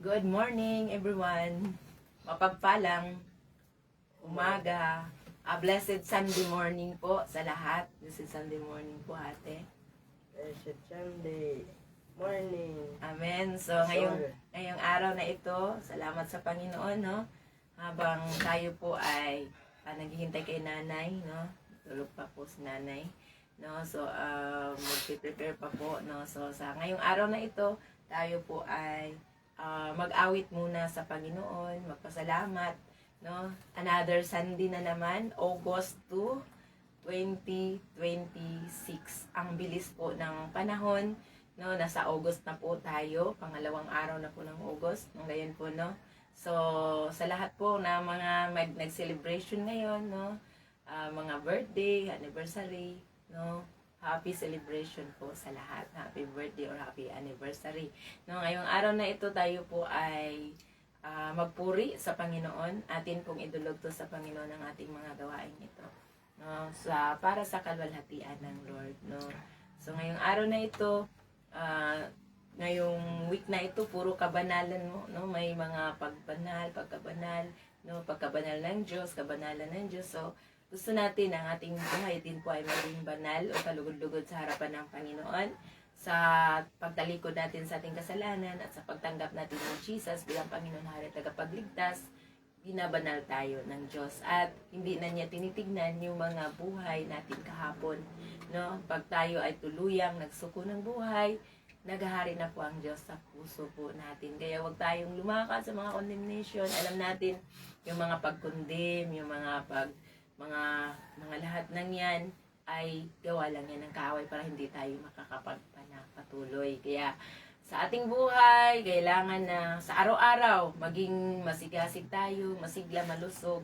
Good morning, everyone. Mapagpalang umaga. A blessed Sunday morning po sa lahat. Blessed Sunday morning po, ate. Blessed Sunday morning. Amen. So, ngayong araw na ito, salamat sa Panginoon, no? Habang tayo po ay naghihintay kay nanay, no? Tulog pa po si nanay, no? So, mag-prepare pa po, no? So, sa ngayong araw na ito, tayo po ay mag-awit muna sa Panginoon, magpasalamat, no? Another Sunday na naman, August 2, 2026. Ang bilis po ng panahon, no? Nasa August na po tayo, pangalawang araw na po ng August, ngayon po, no? So, sa lahat po na mga nag-celebration ngayon, no? Mga birthday, anniversary, no? Happy celebration po sa lahat. Happy birthday or happy anniversary. No, ngayong araw na ito tayo po ay magpuri sa Panginoon. Atin pong idulog to sa Panginoon ang ating mga gawain ito. No, para sa kalwalhatian ng Lord. No. So ngayong araw na ito, ngayong week na ito, puro kabanalan mo. No? May mga pagkabanal, no? Pagkabanal ng Diyos, kabanalan ng Diyos. So, gusto natin ang ating buhay din po ay maging banal o kalugod-lugod sa harapan ng Panginoon sa pagtalikod natin sa ating kasalanan at sa pagtanggap natin ng Jesus bilang Panginoon Hari at Tagapagligtas. Binabanal tayo ng Diyos at hindi na niya tinitignan yung mga buhay natin kahapon. No? Pag tayo ay tuluyang nagsuko ng buhay, naghahari na po ang Diyos sa puso po natin. Kaya huwag tayong lumakas sa mga condemnation. Alam natin yung mga pag-condemn, yung mga lahat ng yan ay gawa lang yan ng kaaway para hindi tayo makakapagpatuloy. Kaya sa ating buhay, kailangan na sa araw-araw maging masigasig tayo, masigla, malusog,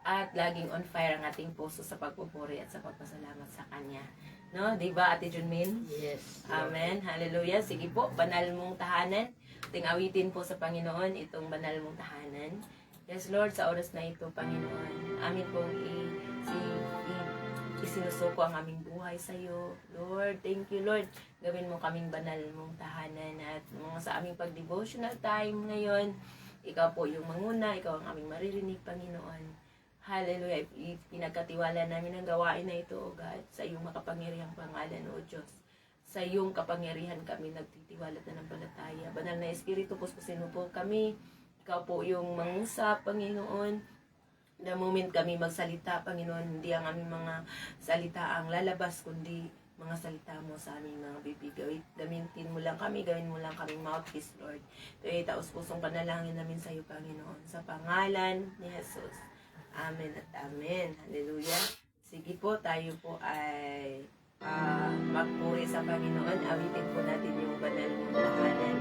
at laging on fire ang ating puso sa pagpupuri at sa pagpasalamat sa Kanya. No? Diba, Ate Junmin? Yes. Amen. Hallelujah. Sige po, banal mong tahanan. Ting awitin po sa Panginoon itong banal mong tahanan. Yes, Lord, sa oras na ito, Panginoon, amin pong isinusuko ang aming buhay sa iyo. Lord, thank you, Lord. Gawin mo kaming banal mong tahanan at sa aming pag-devotional time ngayon, ikaw po yung manguna, ikaw ang aming maririnig, Panginoon. Hallelujah. Pinagkatiwala namin ang gawain na ito, O God, sa iyong makapangyarihang pangalan, O Diyos. Sa iyong kapangyarihan kami nagtitiwala at nanampalataya. Banal na Espiritu, puspusin mo po kami. Ikaw po yung mangusap, Panginoon. The moment kami magsalita, Panginoon, hindi ang aming mga salita ang lalabas, kundi mga salita mo sa aming mga bibig. Gamitin mo lang kami, gawin mo lang kaming mouthpiece, Lord. Ito ay taos-pusong panalangin namin sa iyo, Panginoon. Sa pangalan ni Jesus. Amen at amen. Hallelujah. Sige po, tayo po ay magpuri sa Panginoon. Awitin po natin yung banal mong tahanan.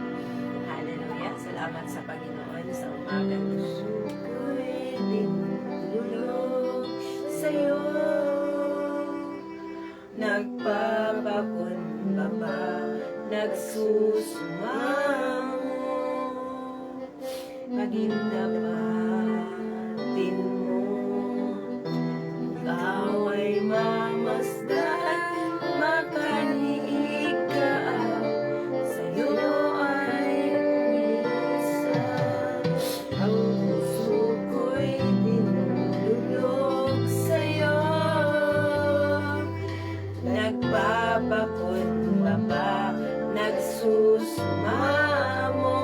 Hallelujah. Salamat sa Panginoon sa umaga. Suko'y tinulog sa'yo, nagpapakumbaba, nagsusumango, pagindapatin mo, ikaw ay mamasdan, makaniig ka, sa'yo ay minsan, ang puso ko'y tinulog sa'yo, nagpapakumbaba, nagsusumamo,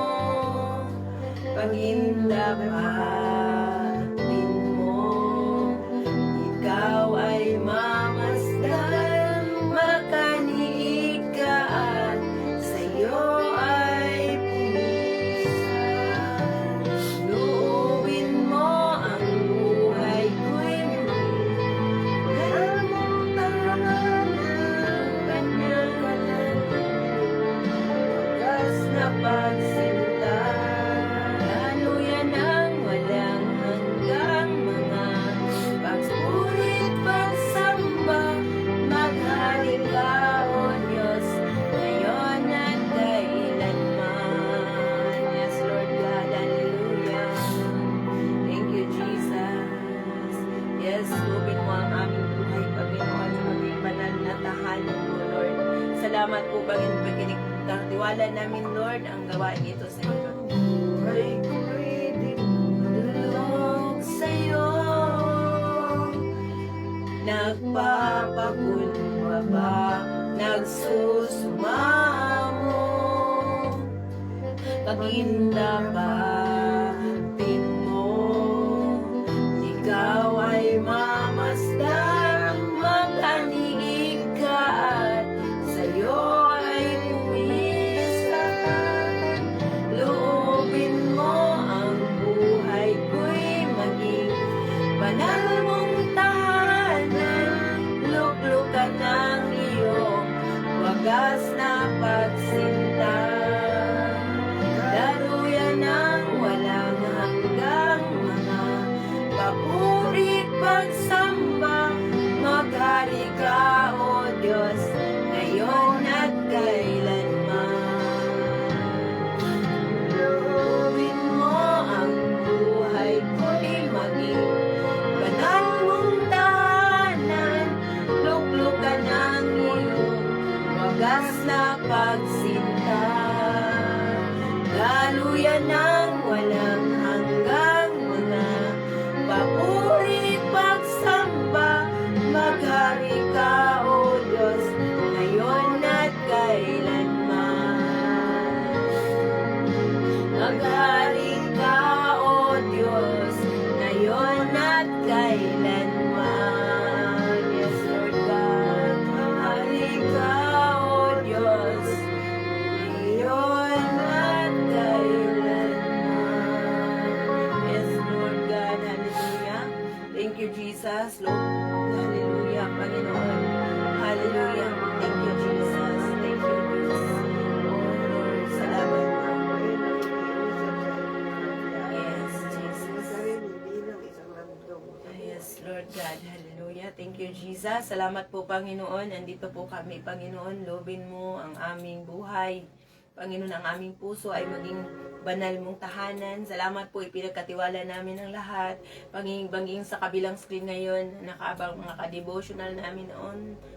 pagindapatin mo, ikaw ay mamasdan, makaniig ka at sa'yo ay pumisan. Luubin mo ang buhay ko'y banal mong tahanan, kanyang wagas na pagsinta. Hallelujah nang walang hanggang mga pagpurit, pagsamba, maghaling ka, O Diyos, ngayon at kailanman. Yes, Lord God, hallelujah. Thank you, Jesus. Yes, lubin mo ang aming buhay, Panginoon, sa aming banal na tahanan mo, Lord. Salamat po, Panginoon, pagkinig. Tiwala namin, Lord, ang gawain ito sa iyo. buhay ko'y Dulog sa'yo, nagpapakumbaba, nagsusumamo, pagindapatin mo, ikaw ay mamasdan, mag-anig ka at sa'yo ay pumisan. Loobin mo ang buhay ko'y maging banal mong tahanan, luklukan ng iyong wagas na pagsinta. Daluyan ng walang hanggang mga papurit pagsamba, maghari ka, O Diyos, ngayon at kailanman. Loobin mo ang buhay ko'y maging banal mong tahanan, luklukan ng iyong wagas na pagsinta. Daluyan ng walang hanggang mga papuri pagsamba, maghari ka, O Diyos, ngayon at kailanman. Maghari ka, O Diyos, ngayon at kailanman. Yes, Lord God, maghari ka, O Diyos, ngayon at kailanman. Yes, Lord God, hallelujah. Thank you, Jesus, Lord. Hallelujah, Panginoon. Hallelujah. Thank you, Jesus. Thank you, Jesus. Oh, Lord, salamat po. Yes, Jesus. Yes, Lord God. Hallelujah. Thank you, Jesus. Salamat po, Panginoon. Andito po kami, Panginoon. Loobin mo ang aming buhay. Panginoon, ang aming puso ay maging banal mong tahanan. Salamat po, ipinagkatiwala namin ang lahat. Bangging sa kabilang screen ngayon, nakaabang mga ka-devotional namin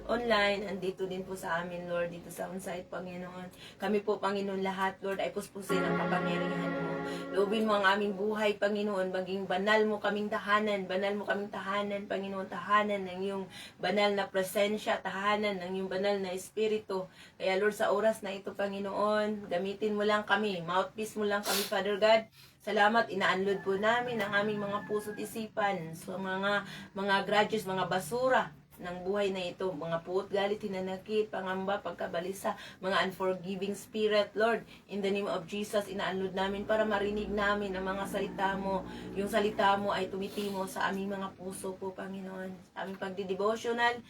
online. Andito din po sa amin, Lord, dito sa on-site, Panginoon. Kami po, Panginoon, lahat, Lord, ay puspusin ang kapangyarihan mo. Loobin mo ang aming buhay, Panginoon. Maging banal mo kaming tahanan. Banal mo kaming tahanan, Panginoon. Tahanan ng iyong banal na presensya. Tahanan ng iyong banal na espiritu. Kaya, Lord, sa oras na ito, Panginoon, gamitin mo lang kami. Mouthpiece mo lang kami, Father God. Salamat, inaanlod po namin ang aming mga puso't isipan. So, mga grudges, mga basura ng buhay na ito, mga puot, galit, hinanakit, pangamba, pagkabalisa, mga unforgiving spirit, Lord, in the name of Jesus, inaanlod namin para marinig namin ang mga salita mo. Yung salita mo ay tumitimo sa aming mga puso po, Panginoon. Sa aming pagdi-devotional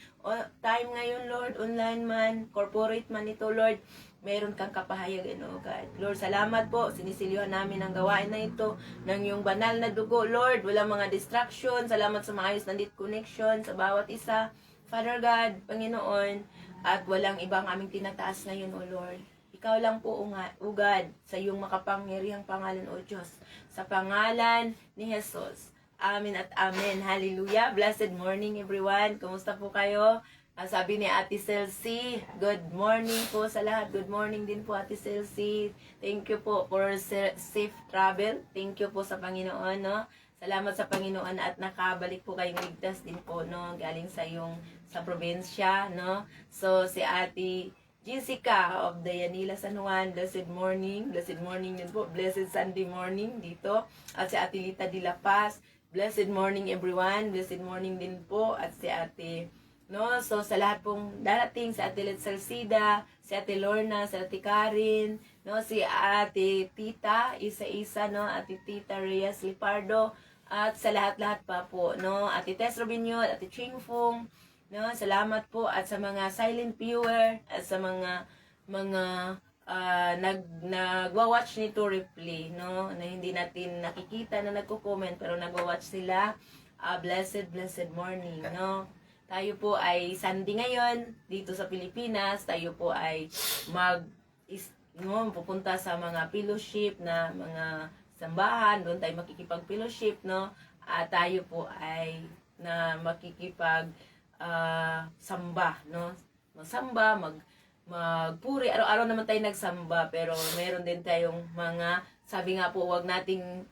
time ngayon, Lord, online man, corporate man ito, Lord, meron kang kapahayagan, O God. Lord, salamat po. Sinisilihan namin ang gawain na ito ng iyong banal na dugo, Lord. Walang mga distraction. Salamat sa maayos na dit connection sa bawat isa. Father God, Panginoon, at walang ibang aming tinataas ngayon, O Lord. Ikaw lang po, O God, sa iyong makapangyarihang pangalan, O Diyos. Sa pangalan ni Jesus. Amen at amen. Hallelujah. Blessed morning, everyone. Kumusta po kayo? Sabi ni Ate Celsi, good morning po sa lahat. Good morning din po, Ate Celsi. Thank you po for safe travel. Thank you po sa Panginoon, no? Salamat sa Panginoon at nakabalik po kayong ligtas din po, no? Galing sa probinsya, no? So, si Ate Jessica of Dayanila San Juan, blessed morning. Blessed morning din po. Blessed Sunday morning dito. At si Ate Lita de la Paz, blessed morning everyone. Blessed morning din po. At si Ate, no, so sa lahat pong darating, si Ate Let Salcida, si Ate Lorna, si Ate Karin, no, si Ate Tita, isa-isa, no, Ate Tita Reyes Lipardo, at sa lahat-lahat pa po, no, Ate Tess Robinho, Ate Ching Fung, no, salamat po, at sa mga silent viewer, at sa mga nagwa-watch nito replay, no, na hindi natin nakikita na nagko-comment, pero nagwa-watch sila, blessed morning, no. Tayo po ay Sunday ngayon dito sa Pilipinas. Tayo po ay pupunta sa mga fellowship na mga sambahan. Doon tayo makikipag-fellowship, no? At tayo po ay makikipag samba, no? Magsamba, magpuri. Araw-araw naman tayo nagsamba, pero meron din tayong mga sabi nga po, wag nating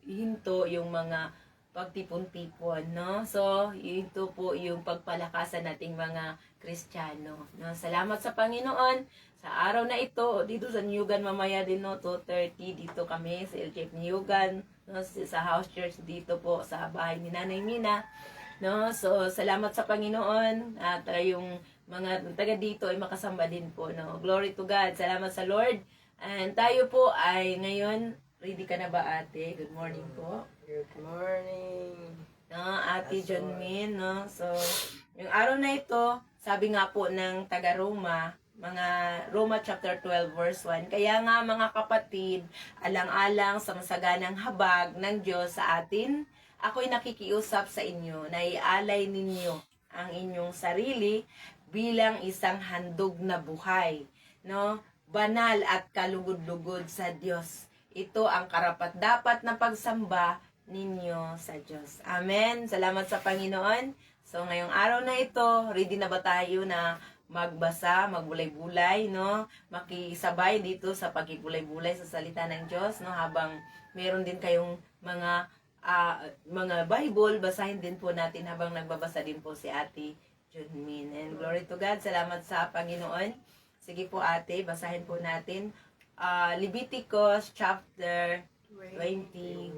hinto yung mga pagtipon-tipon, no? So, ito po yung pagpalakasan nating mga Kristiyano, no? Salamat sa Panginoon sa araw na ito, dito sa Niyugan mamaya din, no, 2:30 dito kami sa LJF Niyugan, no, sa house church dito po sa bahay ni Nanay Mina, no? So, salamat sa Panginoon at yung mga taga dito ay makasamba din po, no? Glory to God. Salamat sa Lord. And tayo po ay ngayon, ready ka na ba, ate? Good morning po. Good morning. No, Ate John Min, no? So, yung araw na ito, sabi nga po ng taga Roma, mga Roma chapter 12 verse 1, kaya nga mga kapatid, alang-alang sa masaganang habag ng Diyos sa atin, ako'y nakikiusap sa inyo na ialay ninyo ang inyong sarili bilang isang handog na buhay, no? Banal at kalugod-lugod sa Diyos. Ito ang karapat-dapat na pagsamba ninyo sa Diyos. Amen. Salamat sa Panginoon. So, ngayong araw na ito, ready na ba tayo na magbasa, magbulay-bulay, no? Makisabay dito sa pagkibulay-bulay sa salita ng Diyos, no? Habang meron din kayong mga Bible, basahin din po natin habang nagbabasa din po si Ate Junmin. And glory to God. Salamat sa Panginoon. Sige po, ate, basahin po natin Leviticus chapter 21.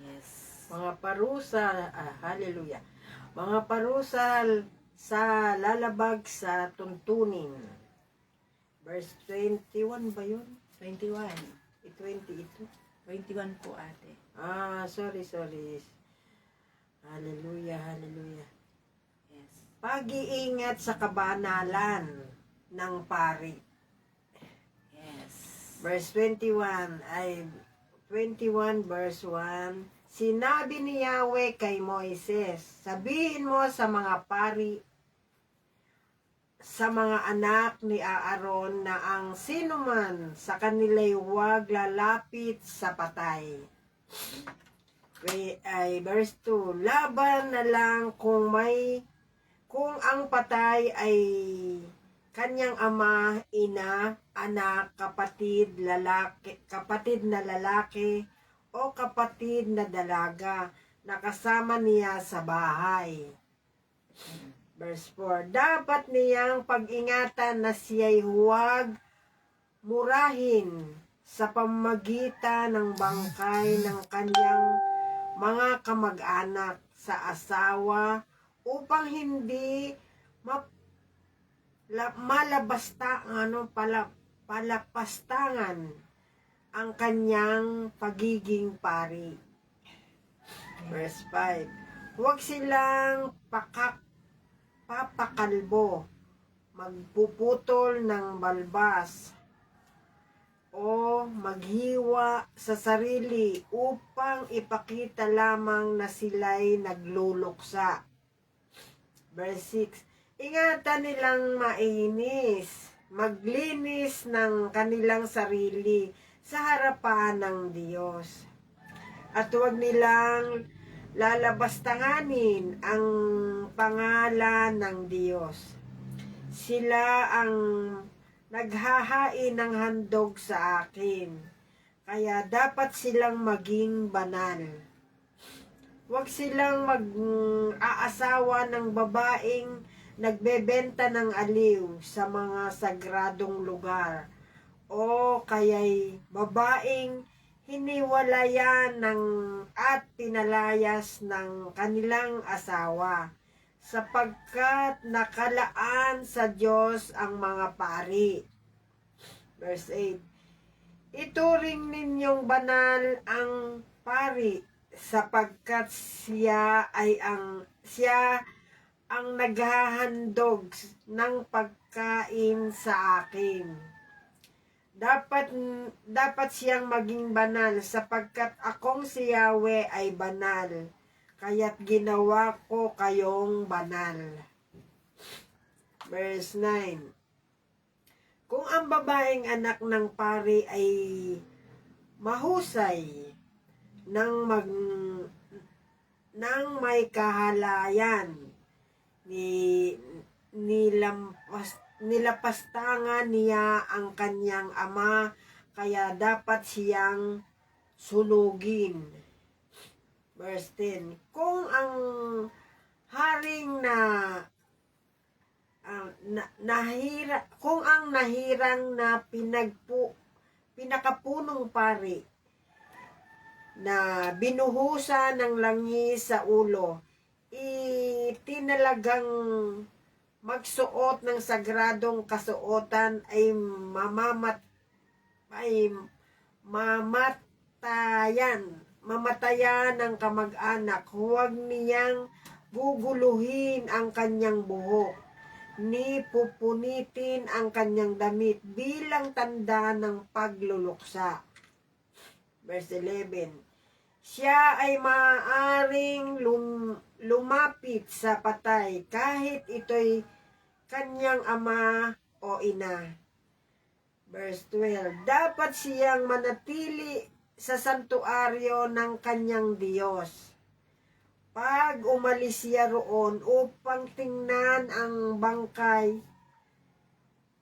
Yes. Mga parusa, hallelujah. Mga parusa sa lalabag sa tuntunin. Verse 21 ba yun? 21. 20 ito? 21 po, ate. Sorry. Hallelujah, hallelujah. Yes. Pag-iingat sa kabanalan ng pari. Yes. Verse 21 ay 21 verse 1. Sinabi ni Yahweh kay Moises, sabihin mo sa mga pari, sa mga anak ni Aaron na ang sinuman sa kanila'y huwag lalapit sa patay. Ay verse 2, laban na lang kung ang patay ay kanyang ama, ina, anak, kapatid na lalaki, o kapatid na dalaga na kasama niya sa bahay. Verse 4, dapat niyang pag-ingatan na siya'y huwag murahin sa pamamagitan ng bangkay ng kanyang mga kamag-anak sa asawa upang hindi palapastangan ang kanyang pagiging pari. Verse 5, huwag silang papakalbo, magpuputol ng balbas, o maghiwa sa sarili upang ipakita lamang na sila'y nagluluksa. Verse 6, ingatan nilang maglinis ng kanilang sarili sa harapan ng Diyos. At huwag nilang lalabastanganin ang pangalan ng Diyos. Sila ang naghahain ng handog sa akin, kaya dapat silang maging banal. Huwag silang mag-aasawa ng babaeng nagbebenta ng aliw sa mga sagradong lugar, o kaya'y babaeng hiniwalayan at pinalayas ng kanilang asawa, sapagkat nakalaan sa Diyos ang mga pari. Verse 8, ituring ninyong banal ang pari, sapagkat siya ang naghahandog ng pagkain sa akin. Dapat siyang maging banal sapagkat akong si Yahweh ay banal, kaya't ginawa ko kayong banal. Verse 9, kung ang babaeng anak ng pari ay mahusay nang may kahalayan, nilapastangan niya ang kanyang ama, kaya dapat siyang sunugin. Verse 10. Kung ang haring kung ang nahirang na pinakapunong pari na binuhusan ng langis sa ulo, itinalagang magsuot ng sagradong kasuotan ay mamatayan ng kamag-anak. Huwag niyang guguluhin ang kanyang buhok, ni pupunitin ang kanyang damit bilang tanda ng pagluluksa. Verse 11. Siya ay maaaring lumapit sa patay kahit ito'y kanyang ama o ina. Verse 12. Dapat siyang manatili sa santuaryo ng kanyang Diyos. Pag umalis siya roon upang tingnan ang bangkay,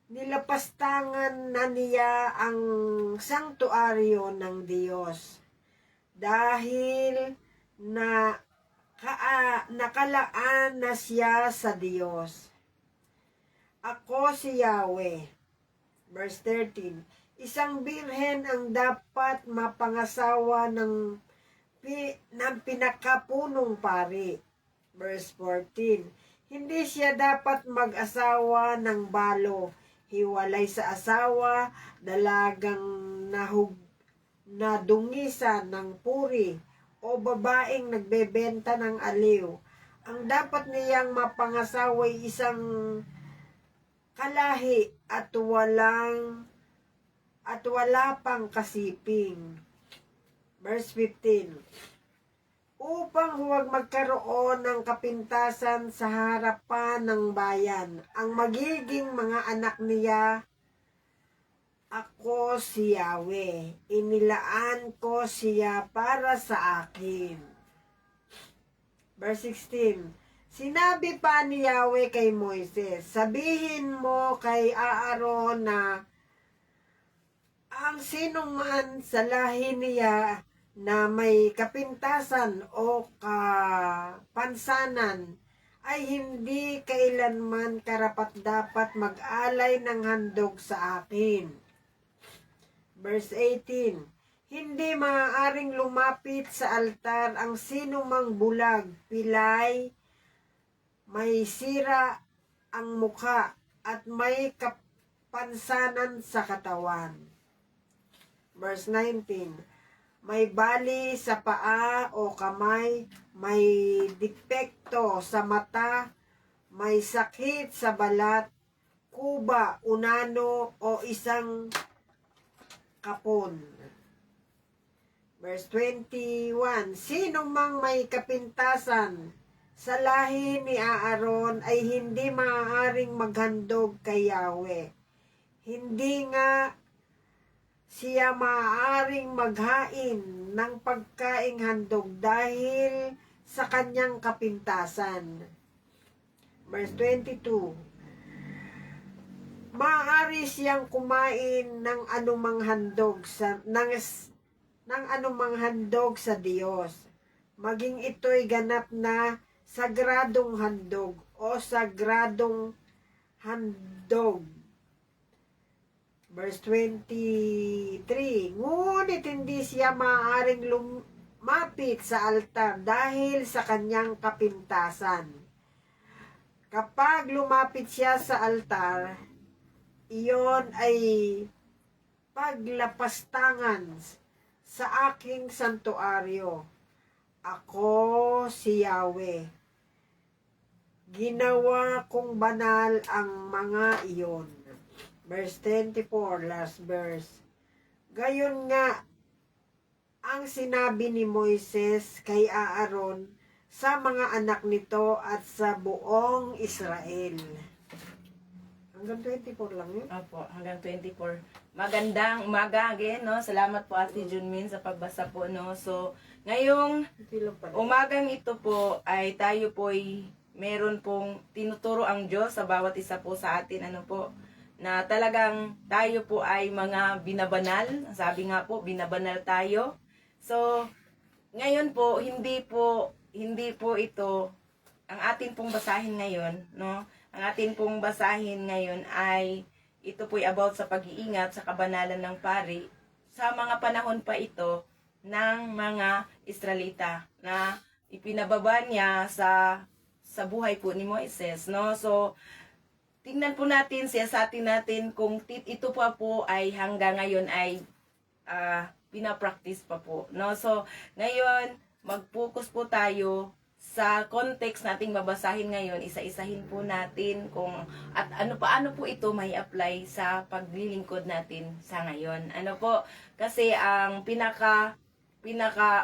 nilapastangan na niya ang santuaryo ng Diyos. Dahil nakalaan na siya sa Diyos. Ako si Yahweh. Verse 13. Isang birhen ang dapat mapangasawa ng pinakapunong pari. Verse 14. Hindi siya dapat mag-asawa ng balo, hiwalay sa asawa, dalagang nadungisan ng puri, o babaeng nagbebenta ng aliw. Ang dapat niyang mapangasawa ay isang kalahi at wala pang kasiping. Verse 15. Upang huwag magkaroon ng kapintasan sa harapan ng bayan, ang magiging mga anak niya, ako si Yahweh, inilaan ko siya para sa akin. Verse 16. Sinabi pa ni Yahweh kay Moises, sabihin mo kay Aaron na ang sinuman sa lahi niya na may kapintasan o kapansanan ay hindi kailanman karapat-dapat mag-alay ng handog sa akin. Verse 18. Hindi maaaring lumapit sa altar ang sinumang bulag, pilay, may sira ang mukha, at may kapansanan sa katawan. Verse 19. May bali sa paa o kamay, may depekto sa mata, may sakit sa balat, kuba, unano, o isang kapon. Verse 21. Sino mang may kapintasan sa lahi ni Aaron ay hindi maaaring maghandog kay Yahweh. Hindi nga siya maaaring maghain ng pagkaing handog dahil sa kanyang kapintasan. Verse 22. Maaari siyang kumain ng anumang handog sa Diyos, maging ito'y ganap na sagradong handog o sagradong handog. Verse 23. Ngunit hindi siya maaaring lumapit sa altar dahil sa kanyang kapintasan. Kapag lumapit siya sa altar, iyon ay paglapastangan sa aking santuaryo. Ako si Yahweh. Ginawa kong banal ang mga iyon. Verse 24, last verse. Gayon nga ang sinabi ni Moises kay Aaron sa mga anak nito at sa buong Israel. Hanggang 24 lang yun? Opo, hanggang 24. Magandang umaga again, no? Salamat po Ate Junmin sa pagbasa po, no? So, ngayong umagang ito po ay tayo po ay meron pong tinuturo ang Diyos sa bawat isa po sa atin, ano po, na talagang tayo po ay mga binabanal. Sabi nga po, binabanal tayo. So, ngayon po, hindi po ito ang atin pong basahin ngayon, no? Ang atin pong basahin ngayon ay ito po ay about sa pag-iingat sa kabanalan ng pari sa mga panahon pa ito ng mga Israelita na ipinababa niya sa buhay po ni Moises, no? So, tingnan po natin, siyasatin natin kung ito pa po ay hanggang ngayon ay pinapractice pa po, no? So, ngayon, mag-focus po tayo sa context nating babasahin ngayon, isa-isahin po natin kung at paano po ito may apply sa paglilingkod natin sa ngayon. Ano po? Kasi ang pinaka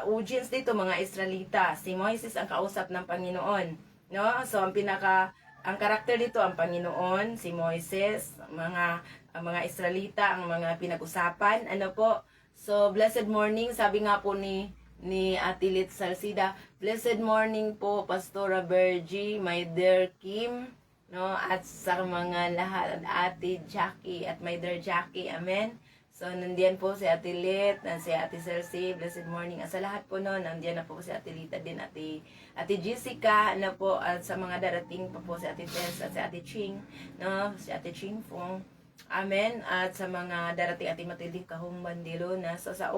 audience dito mga Israelita, si Moises ang kausap ng Panginoon, no? So ang karakter dito ang Panginoon, si Moises, ang mga Israelita ang mga pinag-usapan. Ano po? So blessed morning, sabi nga po ni Ate Lit Salcida, blessed morning po Pastora Bergie, my dear Kim, no, at sa mga lahat, Ate Jackie at my dear Jackie, amen. So nandiyan po si Ate Lit, si Ate Celsi, blessed morning. At sa lahat po no, nandiyan na po si Ate Lita din, Ate Jessica, ano po, at sa mga darating pa po si Ate Tess at si Ate Ching, no, si Ate Ching Fong. Amen. At sa mga darating Ate Matilde Kahong Bandilo na sa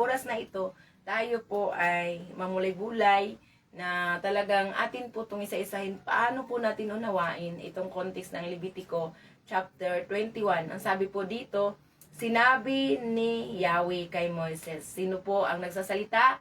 oras na ito, tayo po ay mamulay-bulay na talagang atin po itong isa-isahin. Paano po natin unawain itong context ng Levitico chapter 21. Ang sabi po dito, sinabi ni Yahweh kay Moises. Sino po ang nagsasalita?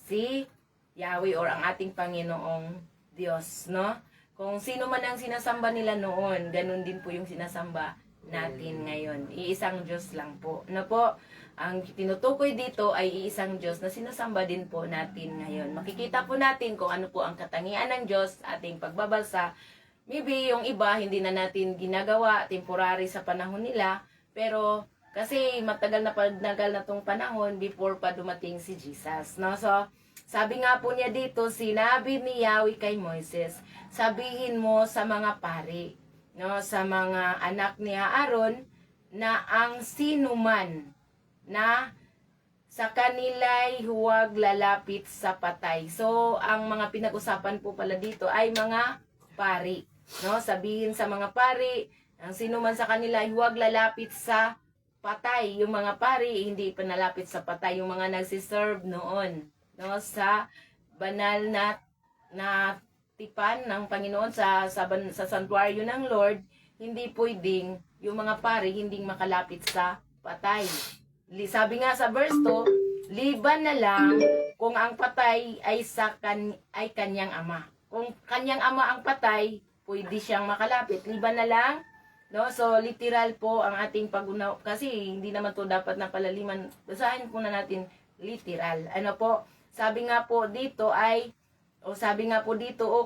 Si Yahweh or ang ating Panginoong Diyos, no? Kung sino man ang sinasamba nila noon, ganun din po yung sinasamba natin ngayon. Iisang Diyos lang po. Ano po? Ang tinutukoy dito ay iisang Diyos na sinasamba din po natin ngayon. Makikita po natin kung ano po ang katangian ng Diyos ating pagbabasa. Maybe yung iba hindi na natin ginagawa, temporary sa panahon nila, pero kasi matagal na tong panahon before pa dumating si Jesus, no? So, sabi nga po niya dito, sinabi ni Yahweh kay Moises, sabihin mo sa mga pari, no, sa mga anak ni Aaron, na ang sinuman na sa kanila'y huwag lalapit sa patay. So, ang mga pinag-usapan po pala dito ay mga pari, no? Sabihin sa mga pari, ang sinuman sa kanila ay huwag lalapit sa patay. Yung mga pari, hindi pa nalapit sa patay. Yung mga nagsiserve noon, no, sa banal na tipan ng Panginoon sa santuaryo ng Lord, hindi pwedeng yung mga pari hindi makalapit sa patay. Sabi nga sa verse 2, liban na lang kung ang patay ay ay kanyang ama. Kung kanyang ama ang patay, pwede siyang makalapit. Liban na lang, no? So literal po ang ating pag-unaw kasi hindi naman to dapat na palaliman. Basahin po na natin literal. Ano po? Sabi nga po dito,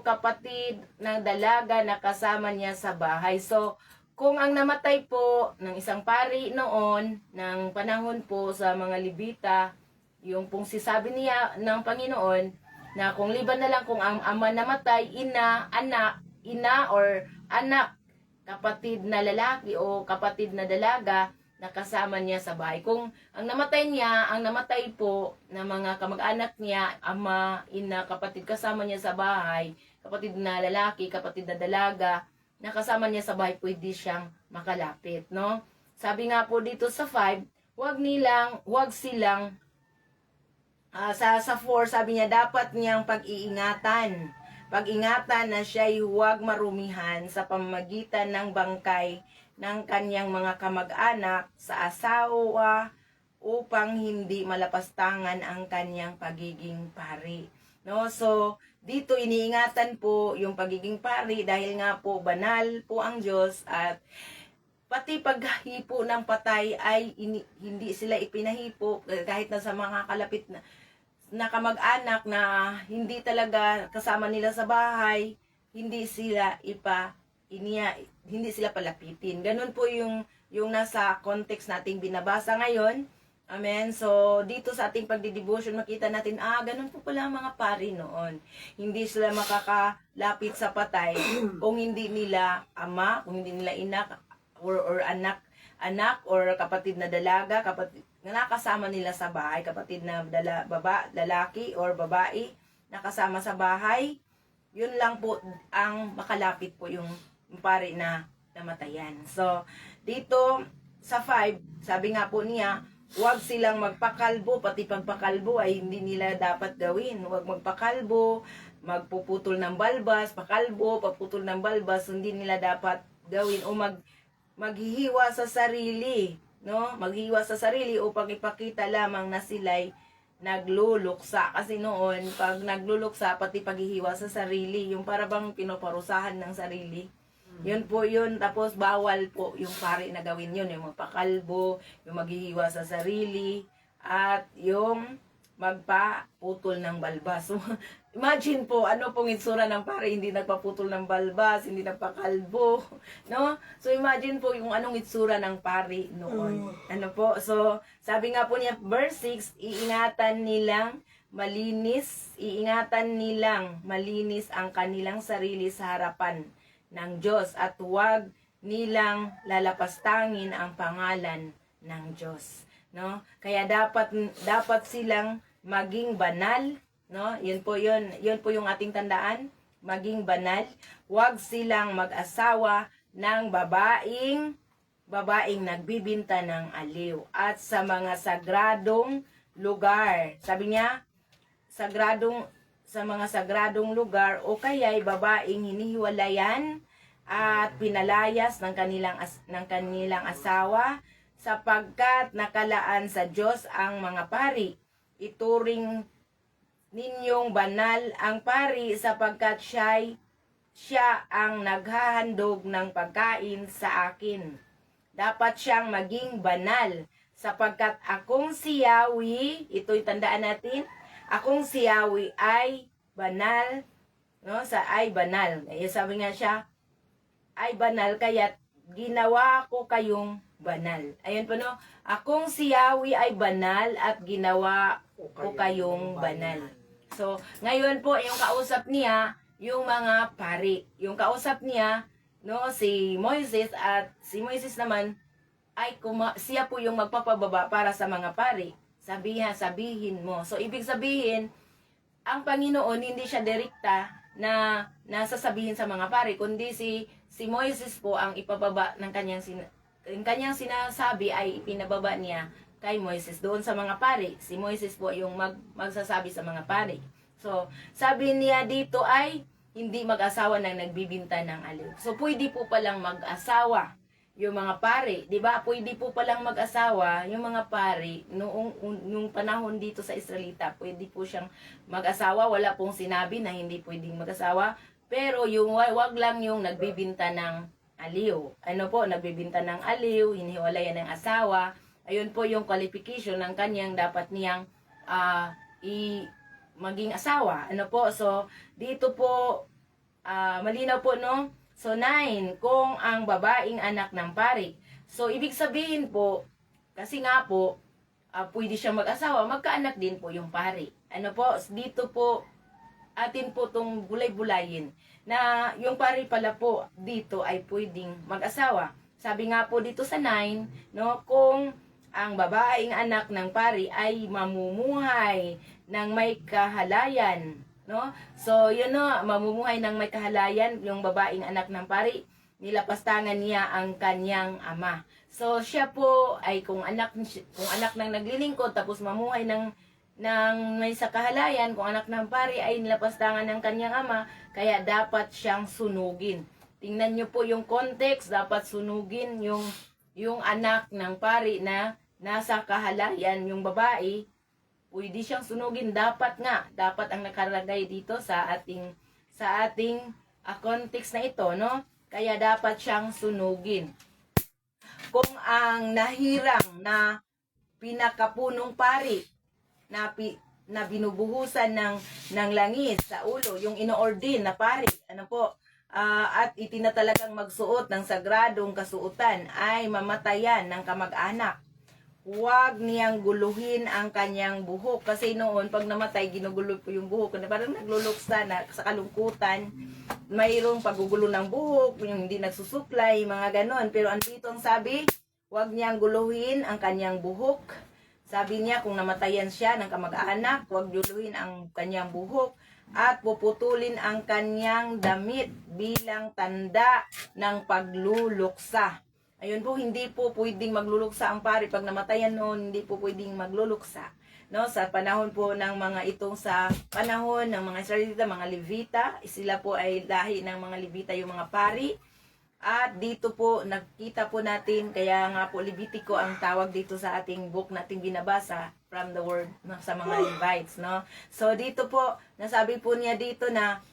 kapatid ng dalaga na kasama niya sa bahay. So, kung ang namatay po ng isang pari noon, ng panahon po sa mga Levita, yung pong sisabi niya ng Panginoon, na kung liban na lang kung ang ama namatay, ina or anak, kapatid na lalaki o kapatid na dalaga, na kasama niya sa bahay. Kung ang namatay po na mga kamag-anak niya, ama, ina, kapatid kasama niya sa bahay, kapatid na lalaki, kapatid na dalaga, nakasama niya sa bahay, pwede siyang makalapit, no? Sabi nga po dito sa 5, huwag silang, sa 4, sabi niya, dapat niyang pag-ingatan na siya'y huwag marumihan sa pamamagitan ng bangkay ng kanyang mga kamag-anak sa asawa upang hindi malapastangan ang kanyang pagiging pari, no? So, dito iniingatan po yung pagiging pari dahil nga po banal po ang Diyos at pati paghipo ng patay ay hindi sila ipinahipo kahit na sa mga kalapit na kamag-anak na hindi talaga kasama nila sa bahay, hindi sila palapitin. Ganun po yung nasa context nating binabasa ngayon. Amen. So, dito sa ating pagdidevotion, makita natin, ganun po pala ang mga pari noon. Hindi sila makakalapit sa patay kung hindi nila ama, kung hindi nila ina, or anak or kapatid na dalaga, kapatid na nakasama nila sa bahay, kapatid na lalaki or babae nakasama sa bahay, yun lang po ang makalapit po yung pari na namatayan. So, dito sa 5, sabi nga po niya, huwag silang magpakalbo, pati pagpakalbo ay hindi nila dapat gawin. Huwag magpakalbo, magpuputol ng balbas, pakalbo, pagputol ng balbas, hindi nila dapat gawin o maghihiwa sa sarili, no? Maghihiwa sa sarili upang ipakita lamang na sila'y nagluluksa. Kasi noon, pag nagluluksa, pati paghihiwa sa sarili, yung para bang pinoparusahan ng sarili. Yun po yun. Tapos bawal po yung pari na gawin yun. Yung magpakalbo, yung maghihiwa sa sarili, at yung magpaputol ng balbas. So, imagine po, ano pong itsura ng pari, hindi nagpaputol ng balbas, hindi nagpakalbo, no? So, imagine po yung anong itsura ng pari noon. Ano po? So, sabi nga po niya, verse 6, iingatan nilang malinis ang kanilang sarili sa harapan ng Diyos at huwag nilang lalapastangin ang pangalan ng Diyos, no? Kaya dapat silang maging banal, no? Yun po yung ating tandaan, maging banal. Huwag silang mag-asawa ng babaeng nagbibinta ng aliw at sa mga sagradong lugar. Sabi niya, sa mga sagradong lugar o kaya'y babaeng hinihiwalayan at pinalayas ng kanilang asawa sapagkat nakalaan sa Diyos ang mga pari. Ituring ninyong banal ang pari sapagkat siya ang naghahandog ng pagkain sa akin. Dapat siyang maging banal sapagkat akong si Yahweh, ito'y tandaan natin, akong si Yahweh ay banal, no? Ay banal. Kaya sabi nga siya, ay banal, kaya ginawa ko kayong banal. Ayun po, no? Akong si Yahweh ay banal at ginawa ko kayong banal. So, ngayon po, yung kausap niya, yung mga pari. Yung kausap niya, no, si Moises, at si Moises naman, ay siya po yung magpapababa para sa mga pari. Sabihin mo. So, ibig sabihin, ang Panginoon, hindi siya direkta na nasasabihin sa mga pari, kundi si Moises po ang ipababa ng kanyang sinasabi ay ipinababa niya kay Moises doon sa mga pari. Si Moises po yung magsasabi sa mga pari. So, sabi niya dito ay hindi mag-asawa ng nagbibinta ng aliw. So, pwede po palang mag-asawa yung mga pari, 'di ba? Pwede po palang mag-asawa yung mga pari nung panahon dito sa Israelita. Pwede po siyang mag-asawa, wala pong sinabi na hindi pwedeng mag-asawa, pero yung wag lang yung nagbibinta ng aliw. Ano po, nagbibinta ng aliw, hinihiwalayan ng asawa. Ayun po yung qualification ng kanyang dapat niyang maging asawa. Ano po? So, dito po malinaw po, no? So, 9, kung ang babaeng anak ng pari. So, ibig sabihin po, kasi nga po, pwede siyang mag-asawa, magkaanak din po yung pari. Ano po, dito po, atin po itong bulay-bulayin, na yung pari pala po, dito ay pwedeng mag-asawa. Sabi nga po dito sa 9, no, kung ang babaeng anak ng pari ay mamumuhay ng may kahalayan, no? So, yun, no, mamumuhay ng may kahalayan, yung babaeng anak ng pari, nilapastangan niya ang kanyang ama. So, siya po ay kung anak ng naglilingkod, tapos mamuhay ng may sa kahalayan, kung anak ng pari ay nilapastangan ng kanyang ama, kaya dapat siyang sunugin. Tingnan nyo po yung context, dapat sunugin yung anak ng pari na nasa kahalayan, yung babae, pwede siyang sunugin. Dapat ang nakalagay dito sa ating context na ito, no? Kaya dapat siyang sunugin. Kung ang nahirang na pinakapunong pari na binubuhusan ng langis sa ulo, yung ino-ordain na pari, ano po, at itinatalagang magsuot ng sagradong kasuotan ay mamatayan ng kamag-anak huwag niyang guluhin ang kanyang buhok. Kasi noon, pag namatay, ginugulo po yung buhok. Parang nagluluksa na sa kalungkutan. Mayroong pagugulo ng buhok, yung hindi nagsusuklay, mga ganon. Pero andito ang sabi, huwag niyang guluhin ang kanyang buhok. Sabi niya, kung namatayan siya ng kamag-anak, huwag guluhin ang kanyang buhok at puputulin ang kanyang damit bilang tanda ng pagluluksa. Ayun po, hindi po pwedeng magluluksa ang pari. Pag namatayan noon, hindi po pwedeng magluluksa. No, sa panahon po ng mga itong sa panahon ng mga Israelita, mga Levita, sila po ay lahi ng mga Levita, yung mga pari. At dito po, nakita po natin, kaya nga po Levitico ang tawag dito sa ating book nating binabasa from the word sa mga Levites, no? So dito po, nasabi po niya dito na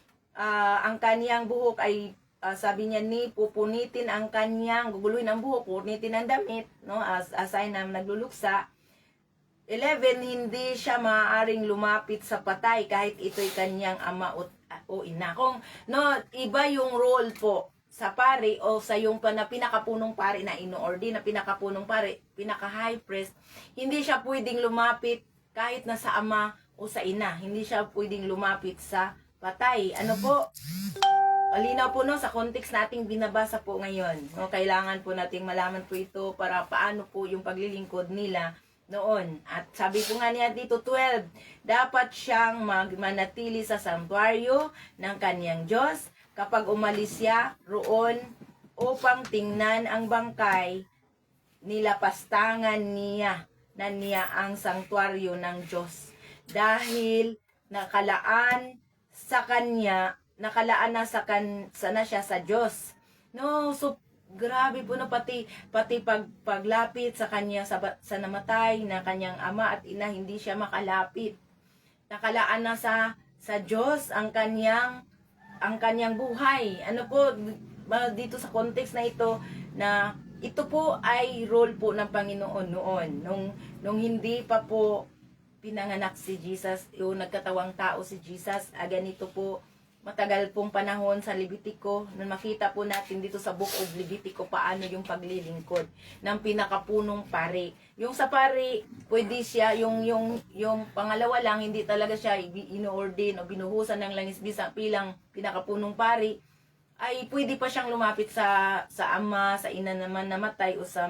ang kaniyang buhok ay sabi niya ni pupunitin ang kanyang, guguluhin ang buhok, punitin ang damit, no? As sign na nagluluksa. 11, hindi siya maaaring lumapit sa patay kahit ito'y kanyang ama o ina. Kung no, iba yung role po sa pari o sa yung pinakapunong pari na ino-ordain na pinakapunong pari, pinaka-high priest, hindi siya pwedeng lumapit kahit na sa ama o sa ina. Hindi siya pwedeng lumapit sa patay. Ano po? Malinaw po no, sa context nating binabasa po ngayon. No, kailangan po nating malaman po ito para paano po yung paglilingkod nila noon. At sabi po nga niya dito 12, dapat siyang manatili sa santuaryo ng kanyang Diyos kapag umalis siya roon upang tingnan ang bangkay, nilapastangan niya ang santuaryo ng Diyos. Dahil nakalaan na sana siya sa Diyos. No, so grabe po no, pati paglapit sa kanya sa namatay na kanyang ama at ina, hindi siya makalapit. Nakalaan na sa Diyos ang kanyang buhay. Ano po dito sa context na ito, na ito po ay role po ng Panginoon noon nung hindi pa po pinanganak si Jesus, yung nagkatawang tao si Jesus. Ganito po matagal pong panahon sa Levitico, na makita po natin dito sa Book of Levitico paano yung paglilingkod ng pinakapunong pari. Yung sa pari, pwede siya, yung pangalawa lang, hindi talaga siya ino-ordain o binuhusan ng langis bilang pinakapunong pari, ay pwede pa siyang lumapit sa ama, sa ina naman namatay, o sa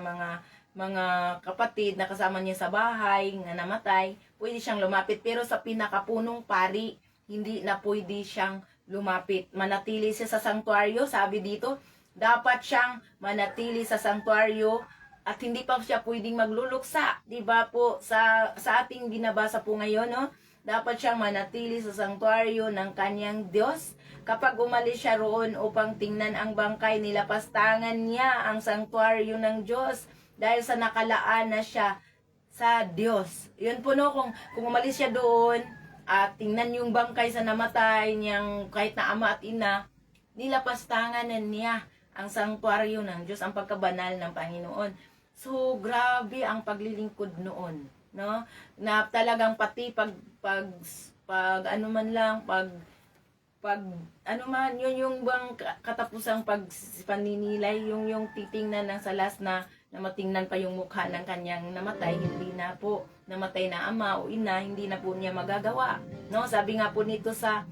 mga kapatid na kasama niya sa bahay na namatay, pwede siyang lumapit. Pero sa pinakapunong pari, hindi na pwede siyang lumapit. Manatili siya sa sanctuaryo, sabi dito, dapat siyang manatili sa sanctuaryo at hindi pa siya pwedeng magluluksa. Diba po, sa ating binabasa po ngayon, no? Dapat siyang manatili sa sanctuaryo ng kanyang Diyos. Kapag umalis siya roon upang tingnan ang bangkay, nilapastangan niya ang sanctuaryo ng Diyos dahil sa nakalaan na siya sa Diyos. Yun po no, kung umalis siya doon at tingnan yung bangkay sa namatay niyang kahit na ama at ina, nilapastangan niya ang sanctuaryo ng Diyos, ang pagkabanal ng Panginoon. So grabe ang paglilingkod noon, no? Na talagang pati pag ano man lang, ano man, yun yung bang katapusang paninilay, yung titingnan ng salas na matingnan pa yung mukha ng kanyang namatay, hindi na po namatay na ama o ina, hindi na po niya magagawa. No, sabi nga po nito sa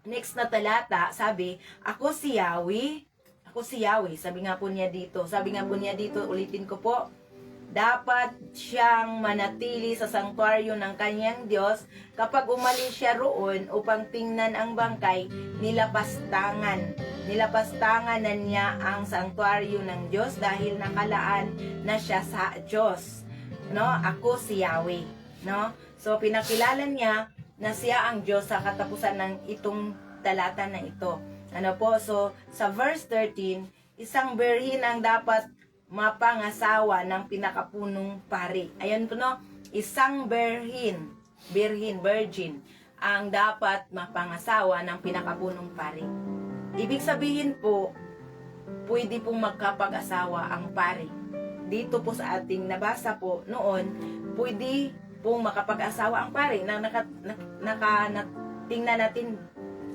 next na talata, sabi, ako si Yahweh, sabi nga po niya dito, ulitin ko po, dapat siyang manatili sa sanctuaryo ng kanyang Diyos. Kapag umalis siya roon upang tingnan ang bangkay, nilapastangan na niya ang sanctuaryo ng Diyos dahil nakalaan na siya sa Diyos. No, ako si Yahweh, no? So pinakilala niya na siya ang Diyos sa katapusan ng itong talata na ito. Ano po? So sa verse 13, isang birhin ang dapat mapangasawa ng pinakapunong pari. Ayan po no, isang virgin ang dapat mapangasawa ng pinakapunong pari. Ibig sabihin po, pwede pong magkapag-asawa ang pari. Dito po sa ating nabasa po noon, pwede pong makapag-asawa ang pari na tingnan natin,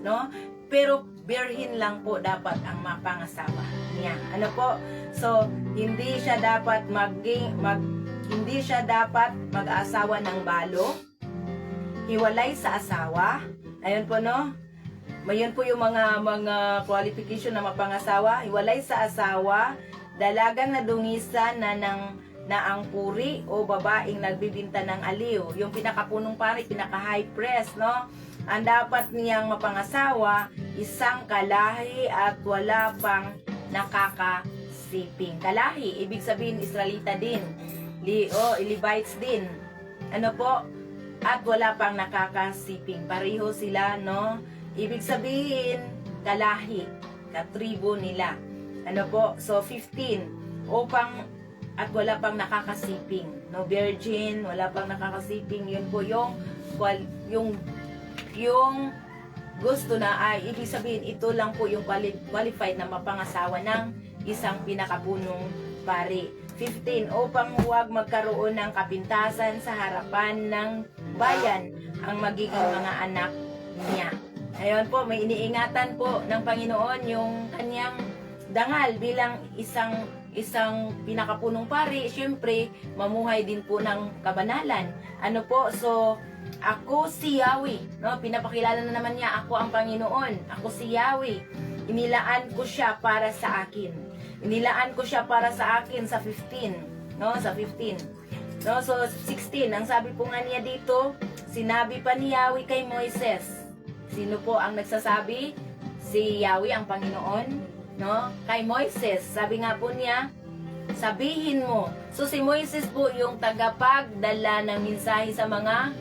no? Pero virgin lang po dapat ang mapangasawa niya. Ano po? So, hindi siya dapat hindi siya dapat mag-aasawa ng balo, hiwalay sa asawa. Ayun po, no? Mayun po yung mga qualification na mapangasawa. Hiwalay sa asawa, dalagang nadungisan na ang puri o babaeng nagbibinta ng aliw. Yung pinakapunong pari, pinaka-high priest, no? Ang dapat niyang mapangasawa, isang kalahi at wala pang nakakasiping. Kalahi, ibig sabihin Israelita din. Levites din. Ano po? At wala pang nakakasiping. Pareho sila, no? Ibig sabihin, kalahi, katribo nila. Ano po? So, 15. At wala pang nakakasiping. No, virgin, wala pang nakakasiping. Yun po yung gusto na ay, ibig sabihin, ito lang po yung qualified na mapangasawa ng isang pinakapunong pari. 15. Upang huwag magkaroon ng kapintasan sa harapan ng bayan ang magiging mga anak niya. Ayun po, may iniingatan po ng Panginoon yung kanyang dangal bilang isang pinakapunong pari. Siyempre, mamuhay din po ng kabanalan. Ano po, so, ako si Yahweh, no? Pinapakilala na naman niya, ako ang Panginoon. Ako si Yahweh. Inilaan ko siya para sa akin. Inilaan ko siya para sa akin sa 15, no? Sa 15. No, so 16, ang sabi po nga niya dito, sinabi pa ni Yahweh kay Moises. Sino po ang nagsasabi? Si Yahweh ang Panginoon, no? Kay Moises, sabi nga po niya, sabihin mo. So si Moises po yung tagapagdala ng mensahe sa mga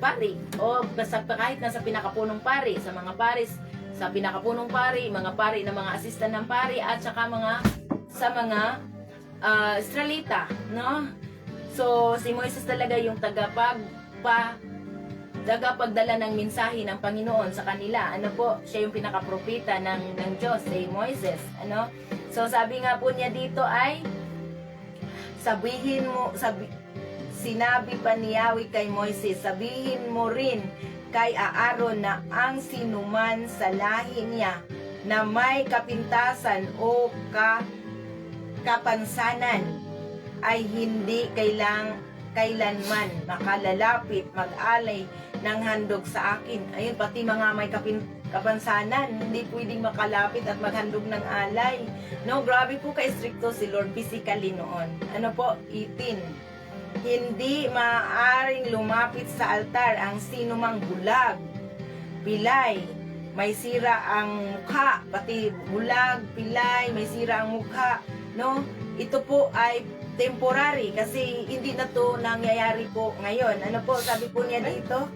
pari o kahit nasa pinakapunong pari, sa mga paris, sa pinakapunong pari, mga pari na mga assistant ng pari at saka sa mga Israelita, no? So si Moises talaga yung tagapagdala ng mensahe ng Panginoon sa kanila. Ano po, siya yung pinakapropeta ng Diyos, si Moises, ano? So sabi nga po niya dito ay sinabi pa ni Yahweh kay Moises, sabihin mo rin kay Aaron na ang sinuman sa lahi niya na may kapintasan o kapansanan ay hindi kailanman makalalapit, mag-alay ng handog sa akin. Ayun, pati mga may kapansanan, hindi pwedeng makalapit at maghandog ng alay. No, grabe po ka-stricto si Lord physically noon. Ano po, 18. Hindi maaaring lumapit sa altar ang sinumang bulag, pilay, may sira ang mukha, pati bulag, pilay, may sira ang mukha, no? Ito po ay temporary kasi hindi na to nangyayari po ngayon. Ano po, sabi po niya dito?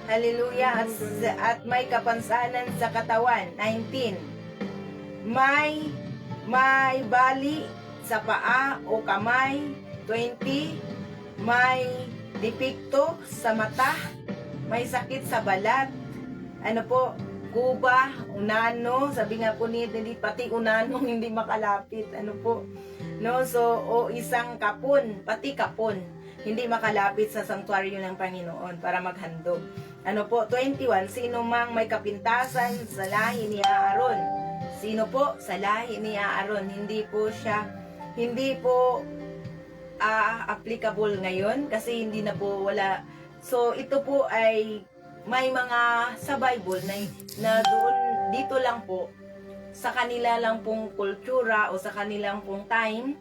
Hallelujah. At may kapansanan sa katawan. 19. May bali sa paa o kamay. 20. May depekto sa mata, may sakit sa balat, ano po, kuba, unano, sabi nga po niya, hindi pati unanong hindi makalapit, ano po, no, so, o isang kapon, pati kapon, hindi makalapit sa sanktuaryo ng Panginoon para maghandog. Ano po, 21, sino mang may kapintasan sa lahi ni Aaron, sino po sa lahi ni Aaron, hindi po applicable ngayon kasi hindi na po wala. So ito po ay may mga sa Bible na doon dito lang po sa kanila lang pong kultura o sa kanilang pong time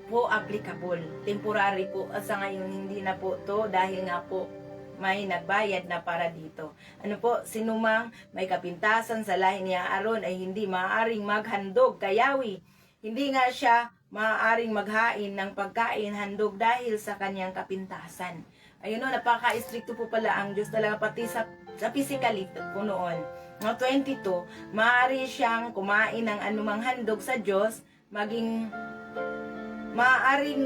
po applicable. Temporary po at sa ngayon hindi na po to dahil nga po may nagbayad na para dito. Ano po, sinumang may kapintasan sa lahi ni Aaron ay hindi maaaring maghandog kay Yahweh. Hindi nga siya maaaring maghain ng pagkain handog dahil sa kanyang kapintasan. Ayun o, napaka-stricto po pala ang Diyos talaga pati sa physically po noon. 22, maaari siyang kumain ng anumang handog sa Diyos, maging maaari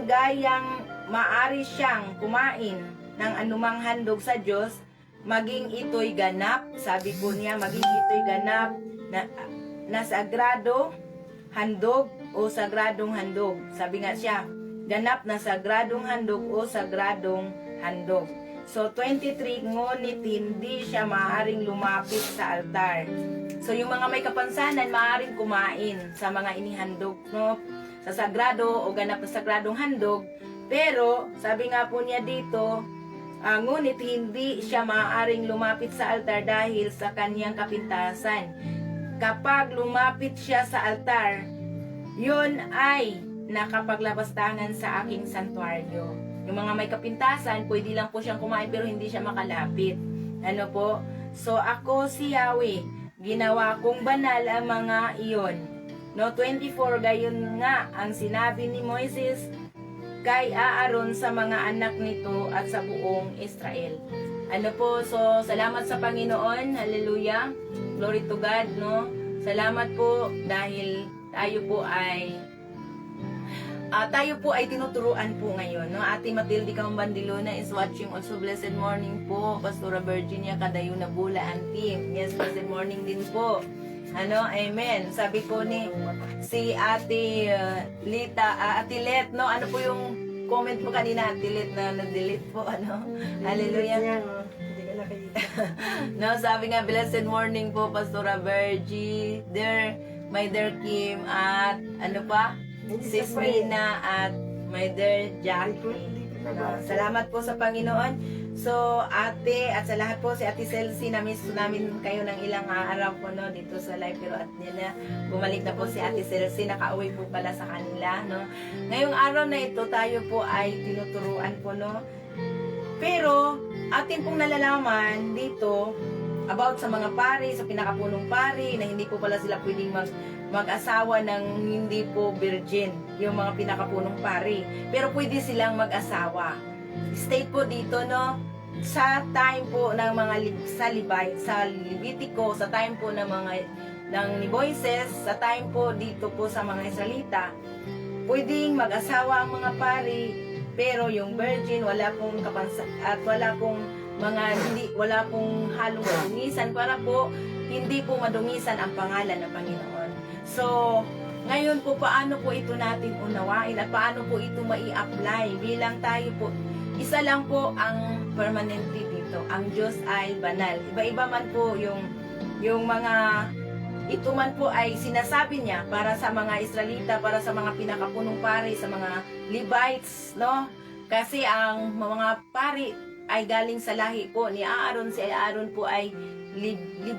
siyang kumain ng anumang handog sa Diyos, maging ito'y ganap, sabi po niya, maging ito'y ganap na sagrado handog o sagradong handog. Sabi nga siya, ganap na sagradong handog o sagradong handog. So 23, ngunit hindi siya maaaring lumapit sa altar. So yung mga may kapansanan maaaring kumain sa mga inihandog, no? Sa sagrado o ganap na sagradong handog. Pero sabi nga po niya dito, ngunit hindi siya maaaring lumapit sa altar dahil sa kanyang kapintasan. Kapag lumapit siya sa altar, yun ay nakapaglabastangan sa aking santuaryo. Yung mga may kapintasan, pwede lang po siyang kumain pero hindi siya makalapit. Ano po? So ako si Yahweh, ginawa kong banal ang mga iyon. No, 24, gayon nga ang sinabi ni Moises kay Aaron sa mga anak nito at sa buong Israel. Ano po, so salamat sa Panginoon, hallelujah, glory to God, no? Salamat po dahil tayo po ay tinuturuan po ngayon, no? Ate Matilde Cambandilona is watching also. Blessed morning po, Pastora Virginia Cadayuna Bula Antim. Yes, blessed morning din po. Ano, amen. Sabi po ni si Ate Ate Let, no? Ano po yung comment mo kanina, Ate Let, na na-delete po, ano? Hallelujah. Hindi ka nakikita. No, sabi nga, blessed morning po, Pastora Virgie, my dear Kim, at ano pa? Sis Mina at my dear Jackie. No, salamat po sa Panginoon. So, ate, at sa lahat po, si Ate Celsi, na-miss namin kayo ng ilang araw po, no, dito sa live, pero at nila, bumalik na po si Ate Celsi, nakauwi po pala sa kanila, no. Ngayong araw na ito, tayo po ay tinuturuan po, no. Pero, atin pong nalalaman dito, about sa mga pari, sa pinakapunong pari, na hindi po pala sila pwedeng mag-asawa ng hindi po virgin, yung mga pinakapunong pari. Pero pwede silang mag-asawa. State po dito, no, sa time po ng mga sa Levitico, sa time po ng ni Moises, sa time po dito po sa mga Israelita, pwedeng mag-asawa ang mga pari, pero yung virgin wala pong at wala pong halong madungisan para po hindi po madungisan ang pangalan ng Panginoon. So, ngayon po, paano po ito natin unawain at paano po ito mai-apply bilang tayo po, isa lang po ang permanente dito. Ang Diyos ay banal. Iba-iba man po yung mga, ito man po ay sinasabi niya para sa mga Israelita, para sa mga pinakapunong pari, sa mga Levites, no? Kasi ang mga pari ay galing sa lahi po ni Aaron. Si Aaron po ay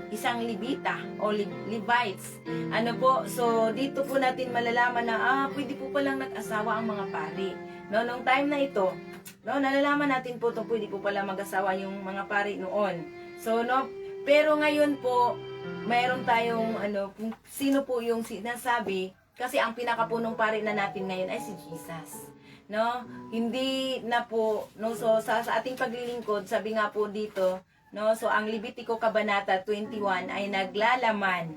isang Levita o Levites. Ano po, so dito po natin malalaman na pwede po palang nag-asawa ang mga pari. No, nung time na ito, no, nalalaman natin po pwede po pala mag-asawa yung mga pari noon. So no, pero ngayon po mayroon tayong sino po yung sinasabi, kasi ang pinakapunong pari na natin ngayon ay si Jesus. No, hindi na po, no, so sa ating paglilingkod, sabi nga po dito, no, so ang Levitico Kabanata 21 ay naglalaman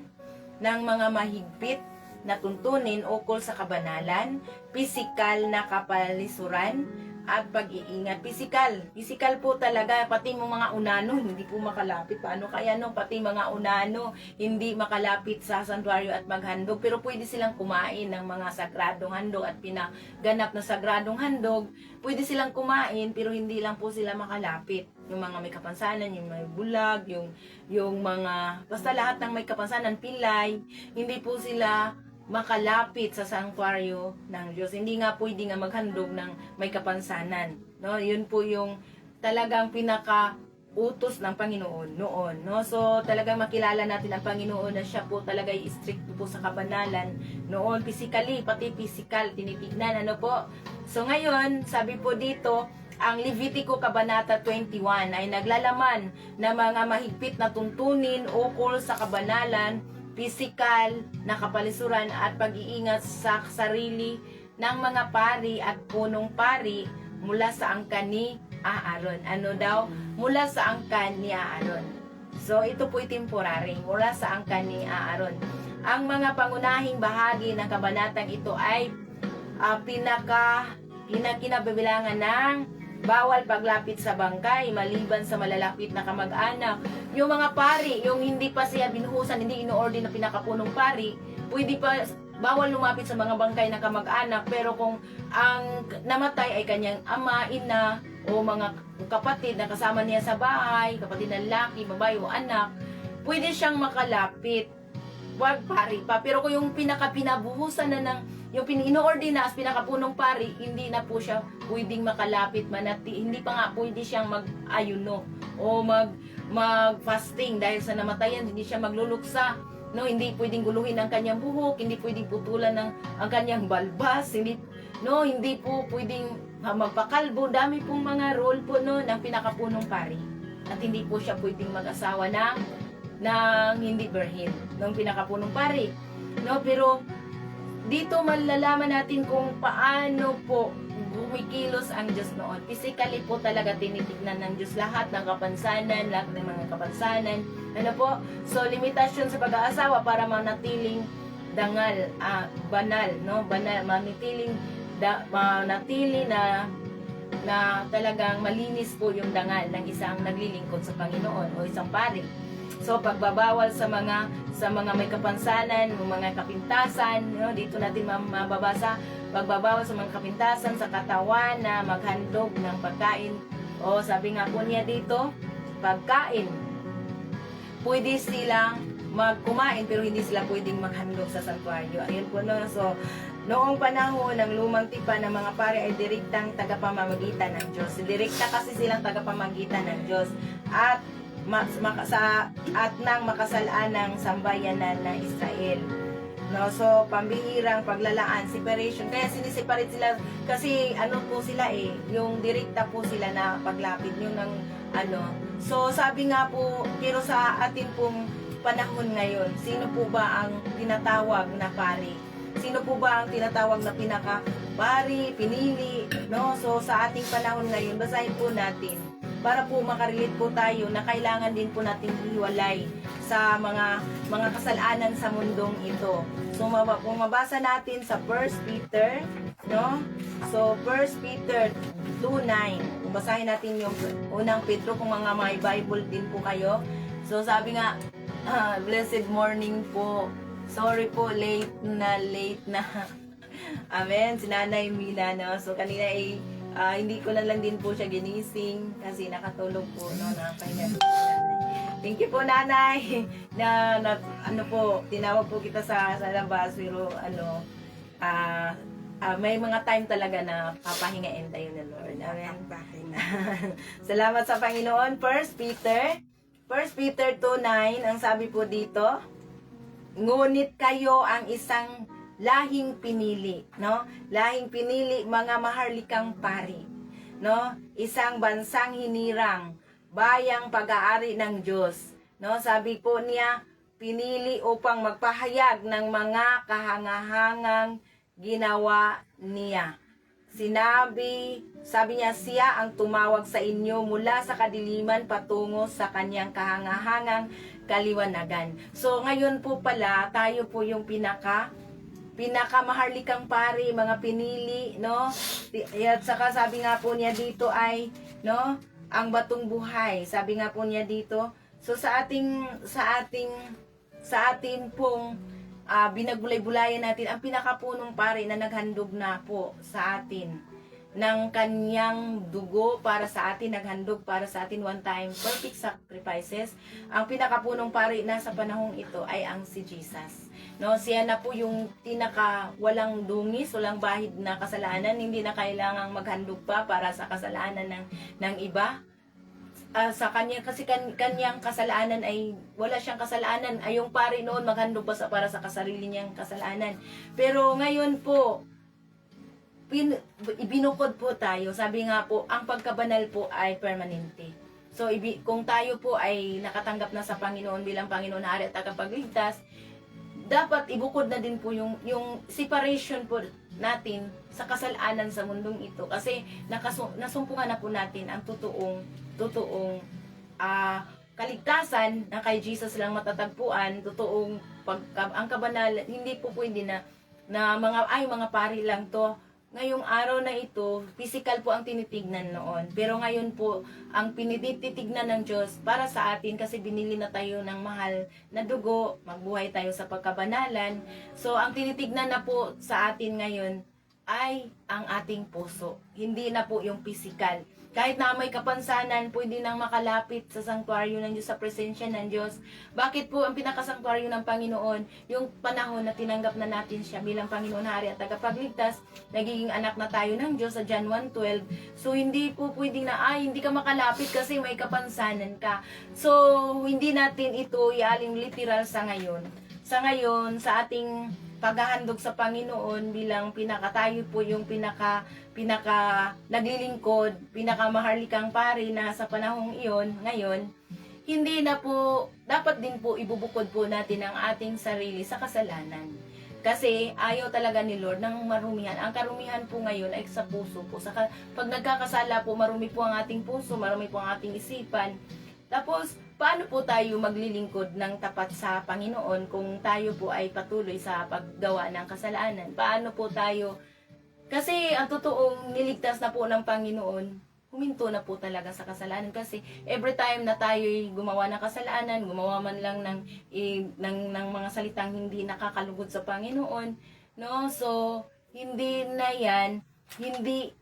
ng mga mahigpit na tuntunin ukol sa kabanalan, pisikal na kapalisuran at pag-iingat. Pisikal po talaga, pati mga unano hindi po makalapit. Paano kaya no, pati mga unano hindi makalapit sa santuaryo at maghandog, pero pwede silang kumain ng mga sagradong handog at pinaganap na sagradong handog. Pwede silang kumain pero hindi lang po sila makalapit. Yung mga may kapansanan, yung may bulag, yung mga, basta lahat ng may kapansanan, pilay, hindi po sila makalapit sa sanctuaryo ng Diyos. Hindi nga pwede nga maghandog ng may kapansanan. No? Yun po yung talagang pinaka-utos ng Panginoon noon. No? So talagang makilala natin ang Panginoon na siya po talaga strict po sa kabanalan noon. Physically, pati physical, tinitignan. Ano po? So ngayon, sabi po dito, ang Levitico Kabanata 21 ay naglalaman na mga mahigpit na tuntunin ukol sa kabanalan, pisikal na kapalisuran at pag-iingat sa sarili ng mga pari at punong pari mula sa angkan ni Aaron. Ano daw? Mula sa angkan ni Aaron. So ito po'y temporary, mula sa angkan ni Aaron. Ang mga pangunahing bahagi ng kabanatang ito ay kinabibilangan ng bawal paglapit sa bangkay maliban sa malalapit na kamag-anak. Yung mga pari, yung hindi pa siya binuhusan, hindi ino-order na pinakapunong pari, pwede pa, bawal lumapit sa mga bangkay na kamag-anak. Pero kung ang namatay ay kanyang ama, ina, o mga kapatid na kasama niya sa bahay, kapatid na lalaki, babae o anak, pwede siyang makalapit. Wag pari pa. Pero kung yung pinaka-pinabuhusan na ng, yung inoordina as pinakapunong pari, hindi na po siya pwedeng makalapit, hindi pa nga pwede siyang mag-ayuno o mag-fasting dahil sa namatayan, hindi siya magluluksa. No, hindi pwedeng guluhin ang kanyang buhok, hindi pwedeng putulan ang kanyang balbas, hindi po pwedeng magpakalbo. Dami pong mga role po no ng pinakapunong pari. At hindi po siya pwedeng mag-asawa ng hindi birhen, ng pinakapunong pari. No, pero dito malalaman natin kung paano po bumikilos ang Diyos noon. Physically po talaga tinitignan ng Diyos lahat ng kapansanan, lahat ng mga kapansanan. Ano po? So, limitasyon sa pag-aasawa para manatiling dangal, banal, no? Banal, manatiling na talagang malinis po yung dangal ng isang naglilingkod sa Panginoon o isang pari. So pagbabawal sa mga may kapansanan, mga kapintasan, no, dito natin mababasa, pagbabawal sa mga kapintasan sa katawan na maghandog ng pagkain. O sabi nga po niya dito, pagkain. Pwede silang magkumain pero hindi sila pwedeng maghandog sa santuaryo. Ayun po no. So noong panahon ng lumang tipan ng mga pare ay direktang tagapamamagitan ng Diyos. Direkta kasi silang tagapamagitan ng Diyos. At nang makasalaan ng sambayanan ng Israel. No, so pambihirang paglalaan, separation. Kaya siniseparate sila kasi po sila yung direkta po sila na paglapit yung ng So sabi nga po, pero sa atin pong panahon ngayon, sino po ba ang tinatawag na pari? Sino po ba ang tinatawag na pinaka-pari, pinili? No, so sa ating panahon ngayon, basahin po natin para po makarelate po tayo na kailangan din po nating hiwalay sa mga kasalanan sa mundong ito. So kung mabasa natin sa 1 Peter, no? So 1 Peter 2:9. Kung basahin natin yung unang Pedro, kung mga may Bible din po kayo. So sabi nga, blessed morning po. Sorry po, late na. Amen. Si Nanay Mina, no? So kanina hindi ko na lang din po siya ginising kasi nakatulog po, no, nakapahinga po si Nanay. Thank you po, Nanay, na tinawag po kita sa labas, pero may mga time talaga na papahingain tayo ng Lord. Amen. Salamat sa Panginoon. 1 Peter 2:9, ang sabi po dito, ngunit kayo ang isang lahing pinili, no? Lahing pinili, mga maharlikang pari, no? Isang bansang hinirang, bayang pag-aari ng Diyos, no? Sabi po niya, pinili upang magpahayag ng mga kahangahangang ginawa niya. Sabi niya, siya ang tumawag sa inyo mula sa kadiliman patungo sa kanyang kahangahangang kaliwanagan. So, ngayon po pala, tayo po yung pinakamaharlikang pari, mga pinili, no? At saka sabi nga po niya dito ay, no, ang batong buhay. Sabi nga po niya dito. So sa atin pong binagbulay-bulayan natin ang pinakapunong pari na naghandog na po sa atin ng kanyang dugo para sa atin, naghandog para sa atin one time, perfect sacrifices. Ang pinakapunong pari na sa panahong ito ay ang si Jesus. No, siya na po yung walang dungis, walang bahid na kasalanan, hindi na kailangang maghandog pa para sa kasalanan ng iba. Sa kanya, kasi kanyang kasalanan ay wala siyang kasalanan. Ay yung pari noon maghandog pa para sa kasarili niyang kasalanan. Pero ngayon po, ibinukod po tayo. Sabi nga po, ang pagkabanal po ay permanente. So, kung tayo po ay nakatanggap na sa Panginoon bilang Panginoon na Hari at Tagapagligtas, dapat ibukod na din po yung separation po natin sa kasalanan sa mundong ito. Kasi nasumpungan na po natin ang totoong kaligtasan na kay Jesus lang matatagpuan, ang kabanal, hindi po pwede na mga pari lang to. Ngayong araw na ito, physical po ang tinitignan noon. Pero ngayon po, ang pinititignan ng Diyos para sa atin kasi binili na tayo ng mahal na dugo, magbuhay tayo sa pagkabanalan. So, ang tinitignan na po sa atin ngayon ay ang ating puso. Hindi na po yung physical. Kahit na may kapansanan, pwede nang makalapit sa sanktuaryo ng Diyos, sa presensya ng Diyos. Bakit po ang pinakasanktuaryo ng Panginoon? Yung panahon na tinanggap na natin siya bilang Panginoon, Hari at Tagapagligtas, nagiging anak na tayo ng Diyos sa John 1:12. So, hindi po pwedeng na, hindi ka makalapit kasi may kapansanan ka. So, hindi natin ito ialing literal sa ngayon. Sa ngayon, sa ating paghahandog sa Panginoon bilang tayo po yung pinaka naglilingkod, pinakamaharlikang pari na sa panahong iyon, ngayon, hindi na po, dapat din po ibubukod po natin ang ating sarili sa kasalanan. Kasi ayaw talaga ni Lord ng marumihan. Ang karumihan po ngayon ay sa puso po. Pag nagkakasala po, marumi po ang ating puso, marumi po ang ating isipan. Tapos, paano po tayo maglilingkod ng tapat sa Panginoon kung tayo po ay patuloy sa paggawa ng kasalanan? Paano po tayo? Kasi ang totoong niligtas na po ng Panginoon, huminto na po talaga sa kasalanan. Kasi every time na tayo'y gumawa ng kasalanan, gumawa man lang ng mga salitang hindi nakakalugod sa Panginoon, no? So, hindi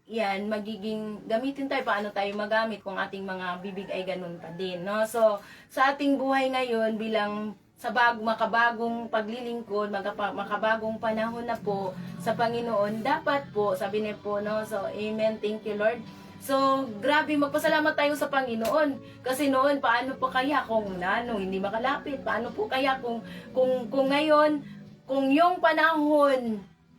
yan magiging gamitin tayo, paano tayo magamit kung ating mga bibig ay ganun pa din, no? So, sa ating buhay ngayon bilang sa makabagong paglilingkod, makabagong panahon na po sa Panginoon, dapat po, sabi niya po, no? So, amen, thank you Lord. So, grabe, magpasalamat tayo sa Panginoon. Kasi noon, paano po kaya kung hindi makalapit? Paano po kaya kung ngayon, kung yung panahon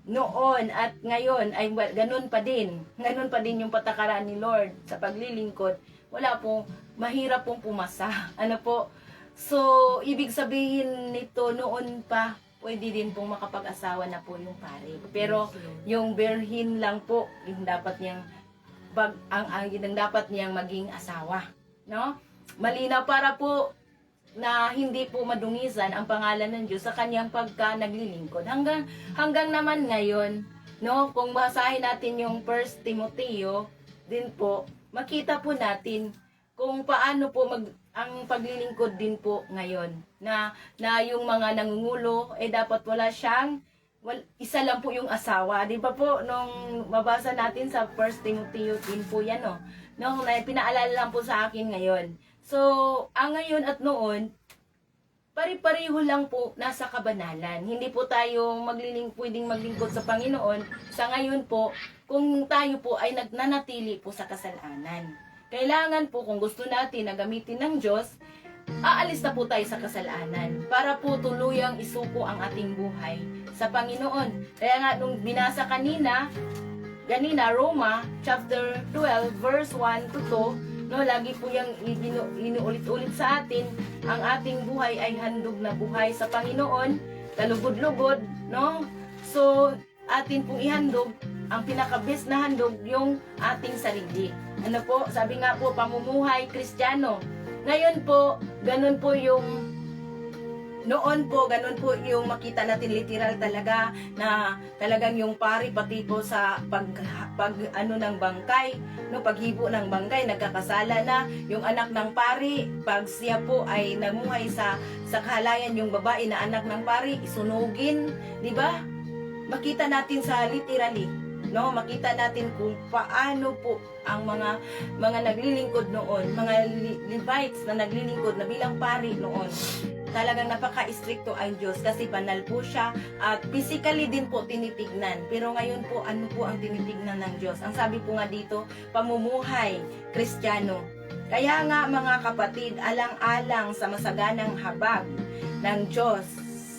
noon at ngayon ay ganun pa din. Ganun pa din yung patakaran ni Lord sa paglilingkod. Wala po, mahirap pong pumasa. Ano po? So, ibig sabihin nito noon pa, pwede din pong makapag-asawa na po yung pare. Pero yung birhin lang po, yung dapat niyang dapat niyang maging asawa, no? Malinaw para po na hindi po madungisan ang pangalan ng Diyos sa kanyang naglilingkod. Hanggang naman ngayon, no, kung basahin natin yung 1 Timoteo din po, makita po natin kung paano po ang paglilingkod din po ngayon. Na yung mga nangungulo, dapat isa lang po yung asawa. Di ba po, nung mabasa natin sa 1 Timoteo din po yan, no? No, pinaalala lang po sa akin ngayon. So, ang ngayon at noon, pare-pareho lang po nasa kabanalan. Hindi po tayo pwedeng maglingkod sa Panginoon sa ngayon po kung tayo po ay nananatili po sa kasalanan. Kailangan po kung gusto natin na gamitin ng Diyos, aalis na po tayo sa kasalanan para po tuluyang isuko ang ating buhay sa Panginoon. Kaya nga nung binasa kanina Roma chapter 12 verse 1 to 2, no, lagi po yung inuulit-ulit sa atin, ang ating buhay ay handog na buhay sa Panginoon, kalugod-lugod, no? So, atin pong ihandog, ang pinaka-best na handog, yung ating sarili. Ano po? Sabi nga po, pamumuhay Kristiyano. Ngayon po, ganun po yung noon po, ganun po yung makita natin literal talaga na talagang yung pari pati po sa ng bangkay, no, paghibo ng bangkay, nagkakasala na yung anak ng pari, pag siya po ay namuhay sa kahalayan, yung babae na anak ng pari, isunugin, di ba? Makita natin sa literally, no, makita natin kung paano po ang mga naglilingkod noon, mga Levites na naglilingkod na bilang pari noon. Talagang napaka-stricto ang Diyos kasi banal po siya at physically din po tinitignan. Pero ngayon po, ano po ang tinitignan ng Diyos? Ang sabi po nga dito, pamumuhay Kristiyano. Kaya nga mga kapatid, alang-alang sa masaganang habag ng Diyos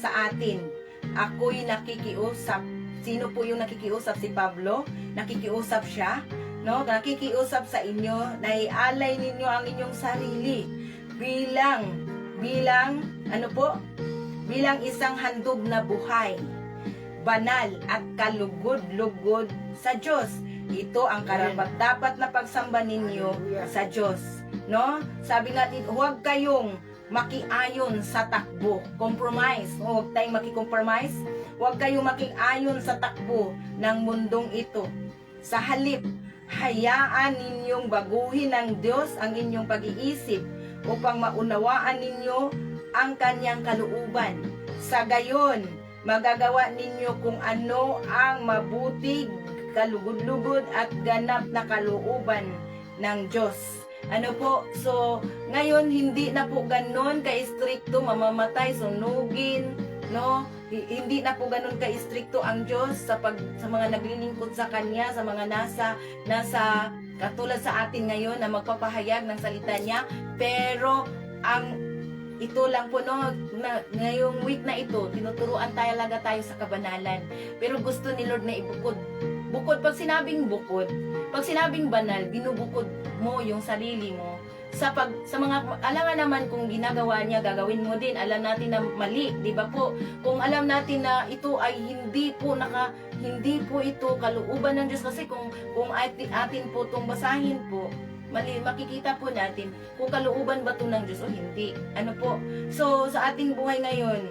sa atin, ako'y nakikiusap. Sino po yung nakikiusap? Si Pablo? Nakikiusap siya? No? Nakikiusap sa inyo na ialay ninyo ang inyong sarili bilang isang handog na buhay, banal at kalugod-lugod sa Diyos. Ito ang karapat-dapat na pagsamba ninyo sa Diyos, no? Sabi nga dito, huwag kayong makiayon sa takbo, compromise. Huwag tayong makikompromise. Huwag kayong makiayon sa takbo ng mundong ito. Sa halip, hayaan ninyong baguhin ng Diyos ang inyong pag-iisip upang maunawaan ninyo ang kanyang kalooban. Sa gayon, magagawa ninyo kung ano ang mabuti, kalugod-lugod at ganap na kalooban ng Diyos. Ano po, so ngayon hindi na po ganon ka-istrikto, mamamatay, sunugin, no? Hindi na po ganon ka-istrikto ang Diyos sa mga naglilingkod sa Kanya, sa mga nasa katulad sa atin ngayon na magpapahayag ng salita niya. Pero ito lang po, no, ngayong week na ito, tinuturuan talaga tayo sa kabanalan. Pero gusto ni Lord na ibukod. Pag sinabing bukod, pag sinabing banal, binubukod mo yung sarili mo. Sa mga, alam nga naman kung ginagawa niya, gagawin mo din. Alam natin na mali, di ba po? Kung alam natin na ito ay hindi po ito kalooban ng Diyos. Kasi kung atin po itong basahin po, mali, makikita po natin kung kalooban ba ito ng Diyos o hindi. Ano po? So, sa ating buhay ngayon,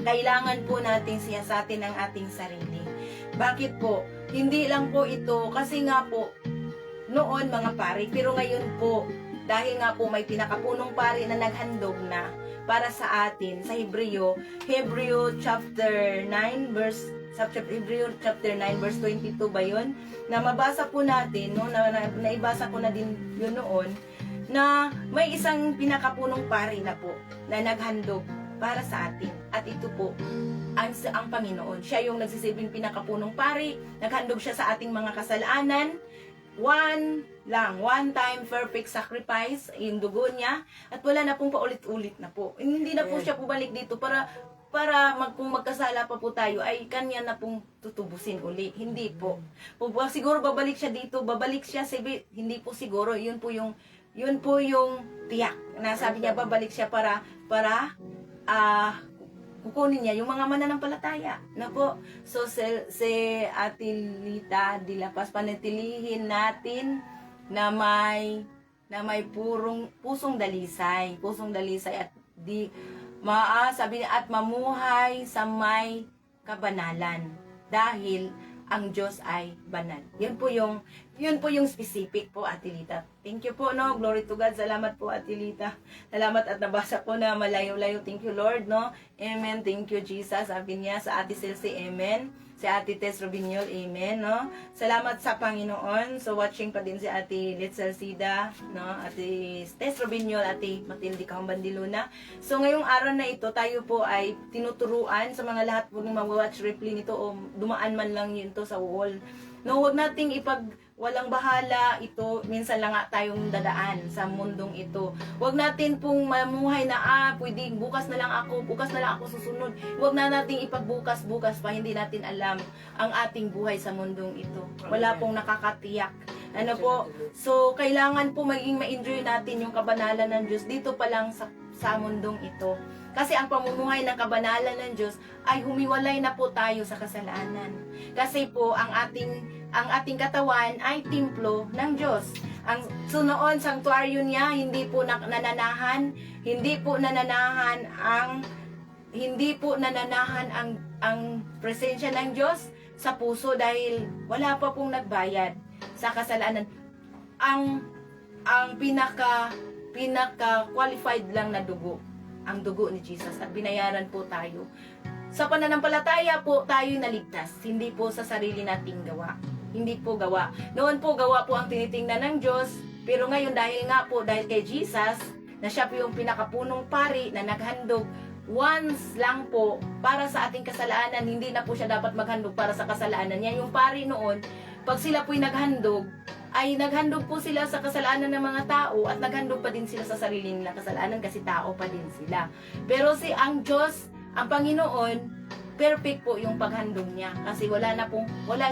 kailangan po natin siyasatin ang ating sarili. Bakit po? Hindi lang po ito, kasi nga po, noon mga pari, pero ngayon po, dahil nga po may pinakapunong pari na naghandog na para sa atin, sa Hebreo chapter 9 verse 22 ba yun? Na mabasa po natin, no? Naibasa ko na din yun noon, na may isang pinakapunong pari na po na naghandog para sa atin. At ito po, ang Panginoon. Siya yung nagsisilbing pinakapunong pari, naghandog siya sa ating mga kasalanan, one time perfect sacrifice, yung dugo niya, at wala na pong paulit-ulit na po. Hindi na po siya pumalik dito para kung magkasala pa po tayo, ay kanya na pong tutubusin uli. Hindi po. Siguro babalik siya dito, hindi po siguro, yun po yung tiyak. Na sabi niya, babalik siya para kukunin niya yung mga mananampalataya. Na po. So, si Atilita de la Paz, panatilihin natin na may pusong dalisay at sabi niya, at mamuhay sa may kabanalan dahil ang Diyos ay banal. Yun po yung specific po, Atilita. Thank you po, no? Glory to God. Salamat po, Atilita. Salamat at nabasa po na malayo-layo. Thank you, Lord, no? Amen. Thank you, Jesus. Sabi niya sa Ate Celsi, amen. Si Ate Tess Robinyol, amen, no? Salamat sa Panginoon. So, watching pa din si Ate Litzel Sida, no? Ate Tess Robinyol, Ate Matilde Cambandiluna. So, ngayong araw na ito, tayo po ay tinuturuan sa mga lahat po ng mag-watch replay nito o dumaan man lang yun to sa wall. No, huwag nating walang bahala ito, minsan lang nga tayong dadaan sa mundong ito. Huwag natin pong mamuhay na, pwede bukas na lang ako susunod. Huwag na nating ipagbukas-bukas pa, hindi natin alam ang ating buhay sa mundong ito. Wala pong nakakatiyak. Ano po? So, kailangan po maging ma-enjoy natin yung kabanalan ng Diyos dito pa lang sa mundong ito. Kasi ang pamumuhay ng kabanalan ng Diyos ay humiwalay na po tayo sa kasalanan. Kasi po, ang ating katawan ay templo ng Diyos. So noon, sanctuaryo niya, hindi po nananahan ang presensya ng Diyos sa puso dahil wala pa pong nagbayad sa kasalanan. Ang pinaka qualified lang na dugo, ang dugo ni Jesus, at binayaran po tayo. Sa pananampalataya po tayo naligtas, hindi po sa sarili nating gawa. Hindi po gawa. Noon po gawa po ang tinitingnan ng Diyos, pero ngayon dahil kay Jesus, na siya po yung pinakapunong pari na naghandog once lang po para sa ating kasalanan, hindi na po siya dapat maghandog para sa kasalanan niya. Yung pari noon, pag sila po'y naghandog, ay naghandog po sila sa kasalanan ng mga tao at naghandog pa din sila sa sarili nilang kasalanan kasi tao pa din sila. Pero ang Diyos, ang Panginoon, perfect po yung paghandog niya kasi wala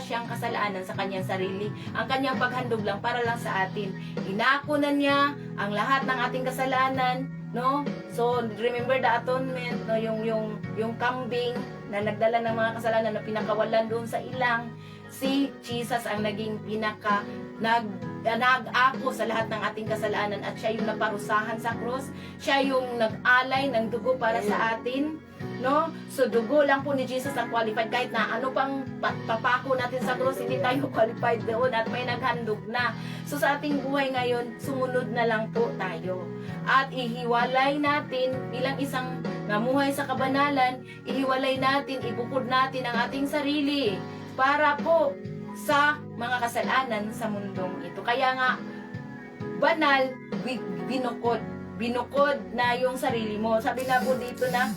siyang kasalanan sa kanyang sarili. Ang kanyang paghandog lang para lang sa atin. Inako na niya ang lahat ng ating kasalanan, no? So remember the atonement, no? Yung kambing na nagdala ng mga kasalanan na pinakawalan doon sa ilang, si Jesus ang naging nag-ako sa lahat ng ating kasalanan at siya yung naparusahan sa cross. Siya yung nag-alay ng dugo para sa atin, no? So dugo lang po ni Jesus ang qualified. Kahit na ano pang papako natin sa cross, hindi tayo qualified doon at may naghandog na. So sa ating buhay ngayon, sumunod na lang po tayo at ihiwalay natin bilang isang namuhay sa kabanalan, ihiwalay natin, ibukod natin ang ating sarili para po sa mga kasalanan sa mundong ito. Kaya nga, banal, binukod na yung sarili mo. Sabi nga po dito na,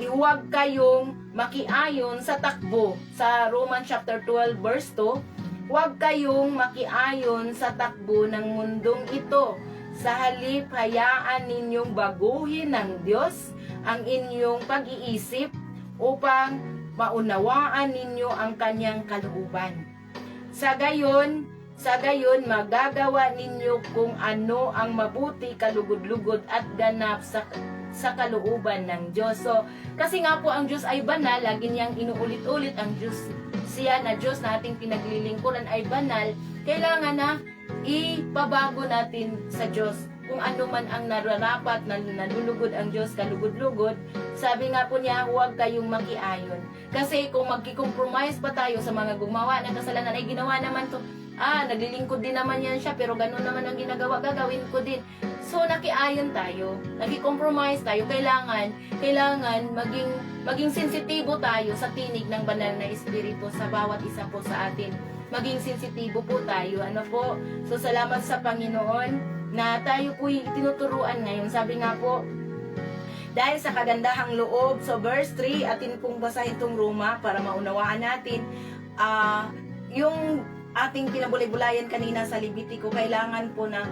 huwag kayong makiayon sa takbo. Sa Romans chapter 12 verse 2, huwag kayong makiayon sa takbo ng mundong ito. Sa halip, hayaan ninyong baguhin ng Diyos ang inyong pag-iisip upang maunawaan ninyo ang kanyang kalooban. Sa gayon, magagawa ninyo kung ano ang mabuti, kalugod-lugod at ganap sa kalooban ng Diyos. So, kasi nga po ang Diyos ay banal, lagi niyang inuulit-ulit ang Diyos. Siya na Diyos na ating pinaglilingkuran ay banal, kailangan na ipabago natin sa Diyos. Kung ano man ang nararapat na nalulugod ang Diyos, kalugod-lugod, sabi nga po niya, huwag kayong makiayon. Kasi kung magkikompromise pa tayo sa mga gumawa ng kasalanan, ay ginawa naman to, naglilingkod din naman yan siya, pero ganun naman ang ginagawa, gagawin ko din. So, nakiayon tayo, nagki-compromise tayo, kailangan maging sensitibo tayo sa tinig ng banal na Espiritu sa bawat isa po sa atin. Maging sensitibo po tayo, ano po? So, salamat sa Panginoon na tayo po'y tinuturuan ngayon. Sabi nga po, dahil sa kagandahang loob, so verse 3, atin pong basahin itong Roma para maunawaan natin, yung ating pinabulay-bulayan kanina sa Levitico, kailangan po na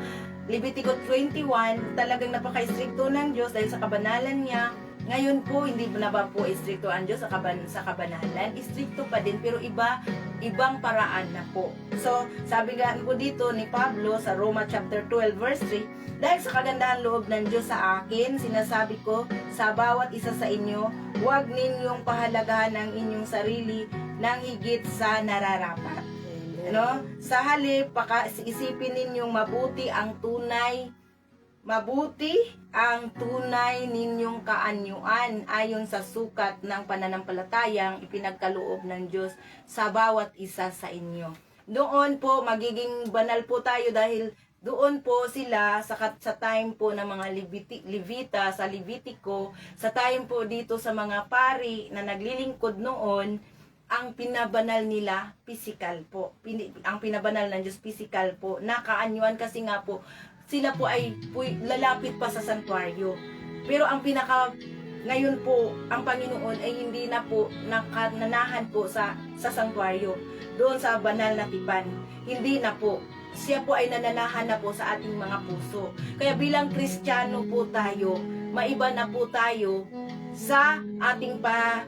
Levitico 21, talagang napaka-istrikto ng Diyos dahil sa kabanalan niya. Ngayon po, hindi na ba po istrikto ang Diyos sa kabanalan? Istrikto pa din, pero ibang paraan na po. So, sabi nga po dito ni Pablo sa Roma chapter 12 verse 3, dahil sa kagandahan loob ng Diyos sa akin, sinasabi ko sa bawat isa sa inyo, huwag ninyong pahalagahan ang inyong sarili ng higit sa nararapat. Ano? Sa halip, isipin ninyong mabuti ang tunay ninyong kaanyuan ayon sa sukat ng pananampalatayang ipinagkaloob ng Diyos sa bawat isa sa inyo. Doon po magiging banal po tayo dahil doon po sila sa time po ng mga Levita sa Levitico, sa time po dito sa mga pari na naglilingkod noon, ang pinabanal nila physical po. Ang pinabanal ng Diyos physical po. Nakaanyuan kasi nga po sila po ay lalapit pa sa santuaryo. Pero ang ngayon po, ang Panginoon ay hindi na po nakananahan po sa santuaryo. Doon sa banal na tipan. Hindi na po. Siya po ay nananahan na po sa ating mga puso. Kaya bilang Kristiyano po tayo, maiba na po tayo sa ating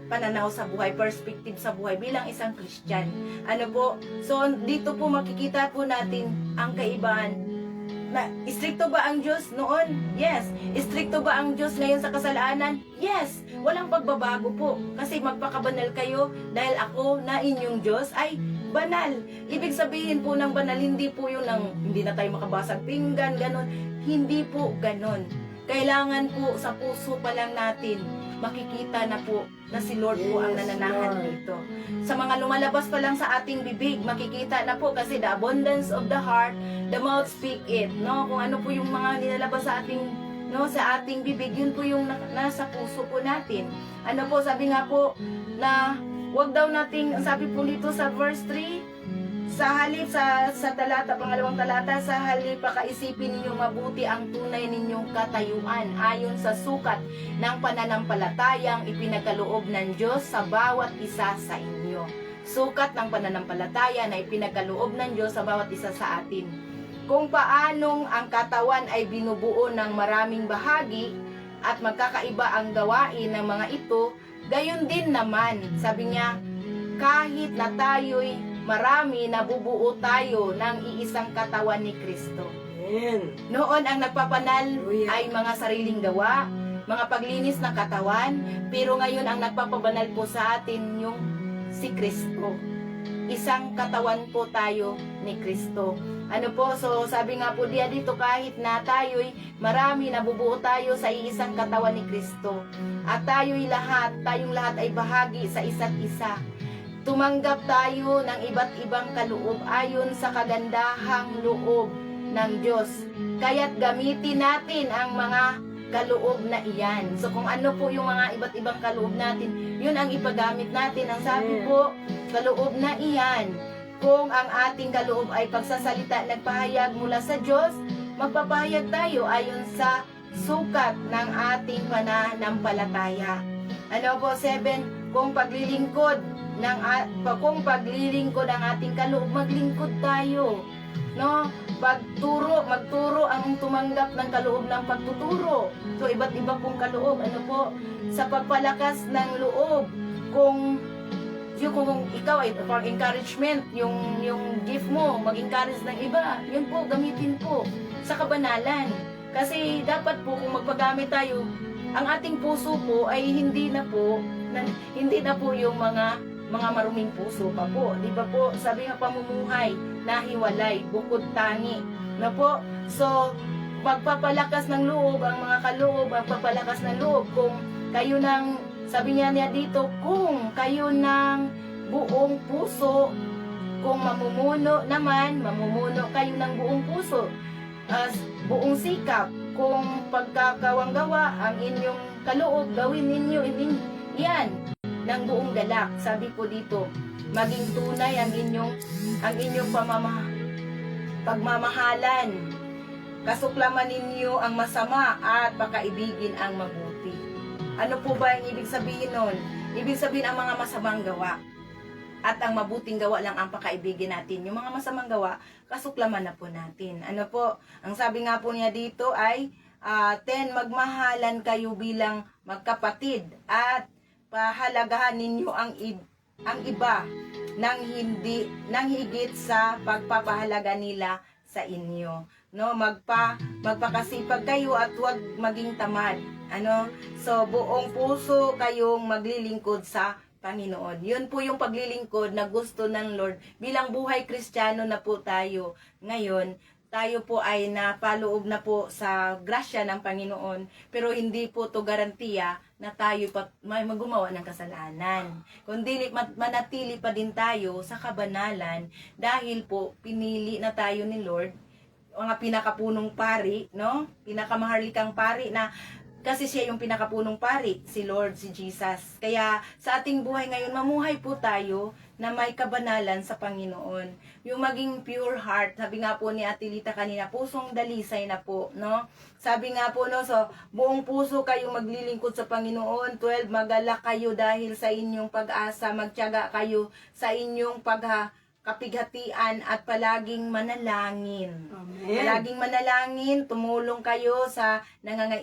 pananaw sa buhay, perspective sa buhay bilang isang Christian. Ano po? So, dito po makikita po natin ang kaibahan. Na, istrikto ba ang Diyos noon? Yes. Istrikto ba ang Diyos ngayon sa kasalanan? Yes. Walang pagbabago po. Kasi magpakabanal kayo dahil ako na inyong Diyos ay banal. Ibig sabihin po ng banal, hindi po yun hindi na tayo makabasag pinggan, ganon. Hindi po ganon. Kailangan po sa puso pa lang natin makikita na po na si Lord po ang nananahan dito. Sa mga lumalabas pa lang sa ating bibig, makikita na po kasi the abundance of the heart, the mouth speak it. No? Kung ano po yung mga nilalabas sa ating bibig, yun po yung nasa puso po natin. Ano po, sabi nga po na wag daw nating, sabi po dito sa verse 3, sa halip sa pangalawang talata, sa halip pakaisipin ninyong mabuti ang tunay ninyong katayuan ayon sa sukat ng pananampalatayang ipinagkaloob ng Diyos sa bawat isa sa inyo. Sukat ng pananampalataya na ipinagkaloob ng Diyos sa bawat isa sa atin. Kung paanong ang katawan ay binubuo ng maraming bahagi at magkakaiba ang gawain ng mga ito, gayon din naman, sabi niya, kahit na tayo'y marami, nabubuo tayo ng iisang katawan ni Kristo. Amen. Noon ang nagpapanal Hallelujah. ay mga sariling gawa, mga paglinis ng katawan, pero ngayon ang nagpapabanal po sa atin yung si Kristo. Isang katawan po tayo ni Kristo. Ano po, so sabi nga po dito, kahit na tayo'y marami, nabubuo tayo sa iisang katawan ni Kristo. At tayong lahat ay bahagi sa isa't isa. Tumanggap tayo ng iba't ibang kaloob ayon sa kagandahang loob ng Diyos. Kaya't gamitin natin ang mga kaloob na iyan. So kung ano po yung mga iba't ibang kaloob natin, yun ang ipagamit natin. Ang sabi po kaloob na iyan. Kung ang ating kaloob ay pagsasalita nagpahayag mula sa Diyos, magpapahayag tayo ayon sa sukat ng ating pananampalataya. Ano po, 7, kung paglilingkod ang ating kaloob, maglingkod tayo. No? Magturo ang tumanggap ng kaloob ng pagtuturo. So, iba't iba pong kaloob. Ano po? Sa pagpalakas ng loob. Kung ikaw ay for encouragement, yung gift mo, mag-encourage ng iba, yun po, gamitin po sa kabanalan. Kasi dapat po kung magpagamit tayo, ang ating puso po ay hindi na po yung mga maruming puso pa po. Di ba po? Sabi nga pamumuhay, nahiwalay, bukod tangi. Na po? So, magpapalakas ng loob, ang mga kaloob, magpapalakas ng loob. Kung kayo sabi niya dito, kung kayo ng buong puso, kung mamumuno kayo ng buong puso, buong sikap, kung pagkakawanggawa ang inyong kaloob, gawin ninyo yan ng buong galak. Sabi po dito, maging tunay ang inyong pagmamahalan. Kasuklaman ninyo ang masama at pakaibigin ang mabuti. Ano po ba ang ibig sabihin nun? Ibig sabihin ang mga masamang gawa at ang mabuting gawa lang ang pakaibigin natin. Yung mga masamang gawa, kasuklaman na po natin. Ano po? Ang sabi nga po niya dito ay 10, magmahalan kayo bilang magkapatid at pahalagahan ninyo ang iba nang higit sa pagpapahalaga nila sa inyo. No, magpakasipag kayo at huwag maging tamad. So buong puso kayong maglilingkod sa Panginoon. Yun po yung paglilingkod na gusto ng Lord. Bilang buhay Kristiyano na po tayo ngayon, tayo po ay napaloob na po sa grasya ng Panginoon, pero hindi po to garantiya na tayo may gumawa ng kasalanan. Kundi manatili pa din tayo sa kabanalan dahil po pinili na tayo ni Lord, mga pinakapunong pari, no? Pinakamaharlikang pari na kasi siya yung pinakapunong pari, si Lord, si Jesus. Kaya sa ating buhay ngayon, mamuhay po tayo na may kabanalan sa Panginoon. Yung maging pure heart, sabi nga po ni Ate Lita kanina, pusong dalisay na po, no? Sabi nga po, no, so buong puso kayong maglilingkod sa Panginoon. 12, magalak kayo dahil sa inyong pag-asa, magtiyaga kayo sa inyong kapighatian at palaging manalangin. Amen. Palaging manalangin, tumulong kayo sa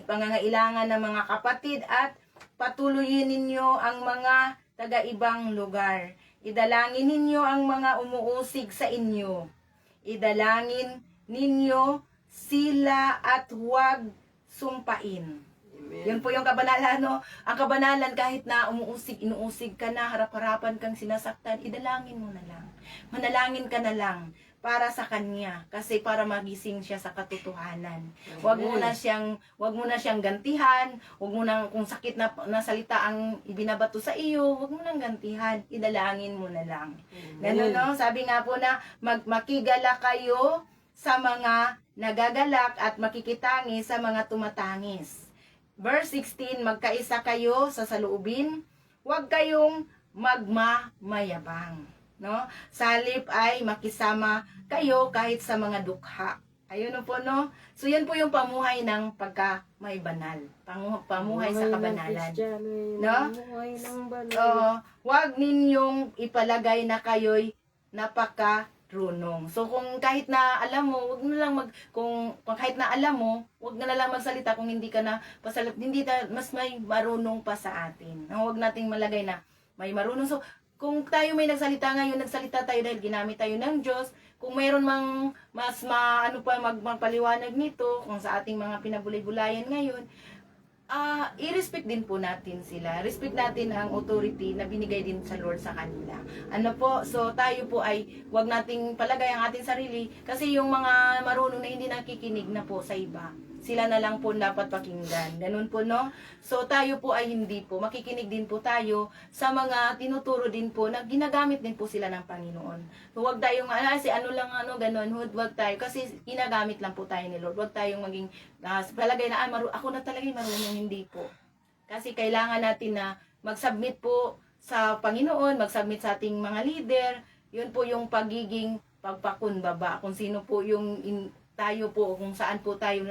pangangailangan ng mga kapatid at patuloyin ninyo ang mga taga-ibang lugar. Idalangin ninyo ang mga umuusig sa inyo. Idalangin ninyo sila at huwag sumpain. Amen. Yun po yung kabanalan, no? Ang kabanalan, kahit na inuusig ka na, harap-harapan kang sinasaktan, idalangin mo na lang. Manalangin ka na lang para sa kanya, kasi para magising siya sa katotohanan. Huwag mo na siyang gantihan, huwag mo nang, kung sakit na salita ang ibinabato sa iyo, huwag mo nang gantihan, idalangin mo na lang. Ganun, no? Sabi nga po na makigala kayo sa mga nagagalak at makikitangi sa mga tumatangis. Verse 16, magkaisa kayo sa saloobin, huwag kayong magmamayabang. No? Salip ay makisama kayo kahit sa mga dukha. Ayun po, no? So, yan po yung pamuhay ng may banal. Pamuhay sa kabanalan. No? Huwag ninyong ipalagay na kayo'y napakarunong. So, kung kahit na alam mo, wag na lang kung kahit na alam mo, wag na lang magsalita kung hindi ka na mas may marunong pa sa atin. Huwag nating malagay na may marunong. So, kung tayo may nagsalita ngayon, nagsalita tayo dahil ginamit tayo ng Diyos. Kung mayroon mang magpaliwanag nito, kung sa ating mga pinabulay-bulayan ngayon, i-respect din po natin sila. Respect natin ang authority na binigay din sa Lord sa kanila. Ano po? So, tayo po ay wag nating palagay ang ating sarili kasi yung mga marunong na hindi nakikinig na po sa iba, sila na lang po dapat pakinggan. Ganun po, no? So, tayo po ay hindi po. Makikinig din po tayo sa mga tinuturo din po na ginagamit din po sila ng Panginoon. So, huwag tayong, ganun. Huwag tayo. Kasi ginagamit lang po tayo ni Lord. Huwag tayong maging, palagay na, ako na talaga marunong, hindi po. Kasi kailangan natin na mag-submit po sa Panginoon, mag-submit sa ating mga leader. Yun po yung pagiging pagpakumbaba. Kung sino po yung tayo po, kung saan po tayo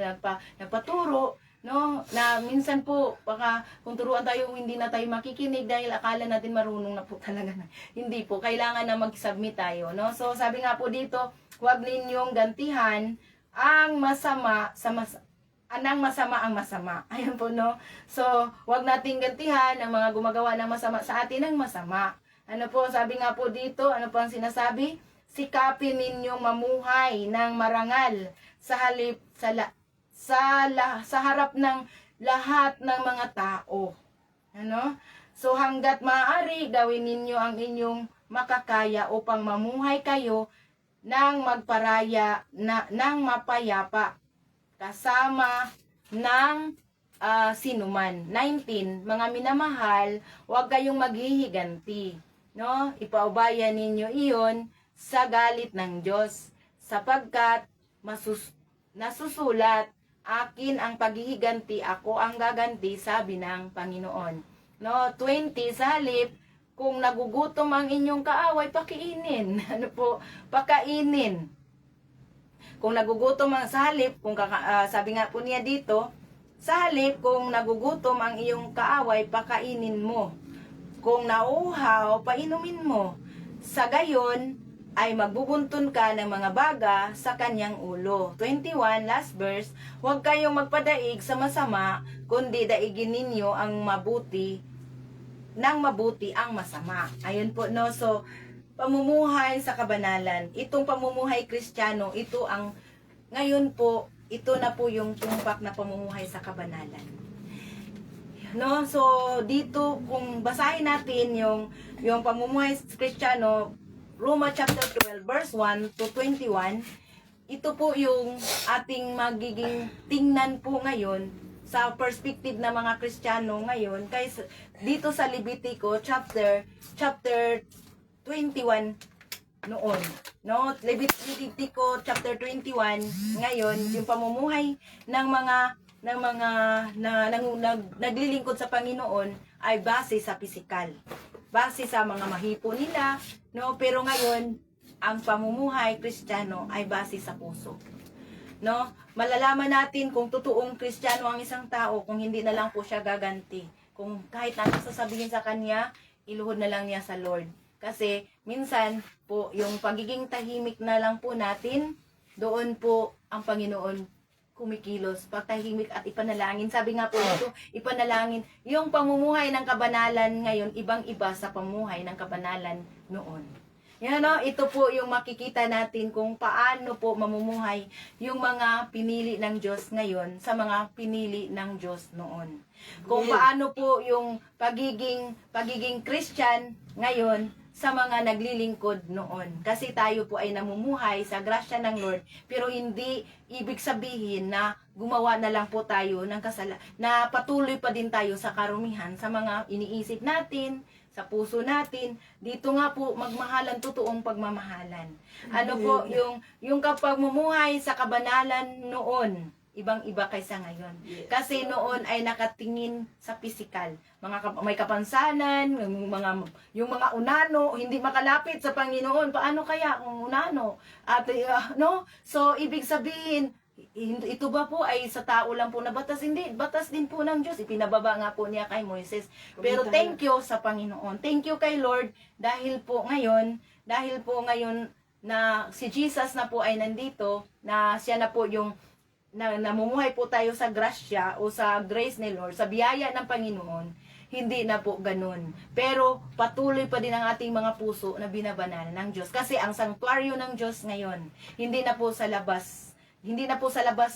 nagpaturo, no? Na minsan po, baka kung turuan tayo, hindi na tayo makikinig dahil akala natin marunong na po talaga na. Hindi po, kailangan na mag-submit tayo, no? So, sabi nga po dito, huwag ninyong gantihan ang masama sa anang masama ang masama. Ayan po, no? So, huwag nating gantihan ang mga gumagawa ng masama sa atin ng masama. Ano po, sabi nga po dito, ano po ang sinasabi? Sikapin ninyong mamuhay ng marangal sa halip sa harap ng lahat ng mga tao. Ano? So, hanggat maaari, gawin ninyo ang inyong makakaya upang mamuhay kayo ng magparaya ng mapayapa kasama ng sinuman. 19, mga minamahal, huwag kayong maghihiganti. No? Ipaubayan ninyo iyon sa galit ng Diyos, sapagkat nasusulat, akin ang paghihiganti, ako ang gaganti, sabi ng Panginoon. No? 20, sa halip, kung nagugutom ang inyong kaaway, pakiinin. Ano po? Pakainin. Kung nagugutom ang sa halip, sabi nga po niya dito, sa halip, kung nagugutom ang iyong kaaway, pakainin mo. Kung nauuhaw, painumin mo. Sa gayon, ay magbubuntun ka ng mga baga sa kanyang ulo. 21, last verse, huwag kayong magpadaig sa masama, kundi daigin ninyo ang mabuti, nang mabuti ang masama. Ayun po, no? So, pamumuhay sa kabanalan. Itong pamumuhay Kristiyano, ito ang, ngayon po, ito na po yung tumpak na pamumuhay sa kabanalan. No? So, dito, kung basahin natin yung pamumuhay Kristiyano, Roma chapter 12, verse 1 to 21, ito po yung ating magiging tingnan po ngayon sa perspective ng mga Kristiyano ngayon, kaysa dito sa Levitico chapter 21 noon, no? Levitico chapter 21 ngayon, yung pamumuhay ng mga naglilingkod sa Panginoon ay base sa pisikal, base sa mga mahipo nila, no? Pero ngayon ang pamumuhay Kristiyano ay base sa puso, no? Malalaman natin kung totoong Kristiyano ang isang tao kung hindi na lang po siya gaganti. Kung kahit ano sasabihin sa kanya, iluhod na lang niya sa Lord. Kasi minsan po yung pagiging tahimik na lang po natin, doon po ang Panginoon kumikilos. Pagtahimik at ipanalangin. Sabi nga po ito, ipanalangin. Yung pamumuhay ng kabanalan ngayon, ibang-iba sa pamumuhay ng kabanalan noon. Yan, no? Ito po yung makikita natin kung paano po mamumuhay yung mga pinili ng Diyos ngayon sa mga pinili ng Diyos noon. Kung paano po yung pagiging Christian ngayon sa mga naglilingkod noon. Kasi tayo po ay namumuhay sa grasya ng Lord, pero hindi ibig sabihin na gumawa na lang po tayo ng kasalanan, na patuloy pa din tayo sa karumihan sa mga iniisip natin, sa puso natin. Dito nga po magmahalan, totoong pagmamahalan. Ano po yung kapag mumuhay sa kabanalan noon, ibang-iba kaysa ngayon. Kasi noon ay nakatingin sa pisikal. May kapansanan, yung mga unano, hindi makalapit sa Panginoon. Paano kaya kung unano? At, no? So, ibig sabihin, ito ba po ay sa tao lang po na batas? Hindi, batas din po ng Diyos. Ipinababa nga po niya kay Moises. Pero thank you sa Panginoon. Thank you kay Lord dahil po ngayon na si Jesus na po ay nandito, na siya na po yung namumuhay po tayo sa grasya o sa grace ni Lord, sa biyaya ng Panginoon. Hindi na po ganun. Pero patuloy pa din ang ating mga puso na binabanal ng Diyos. Kasi ang sanctuaryo ng Diyos ngayon, hindi na po sa labas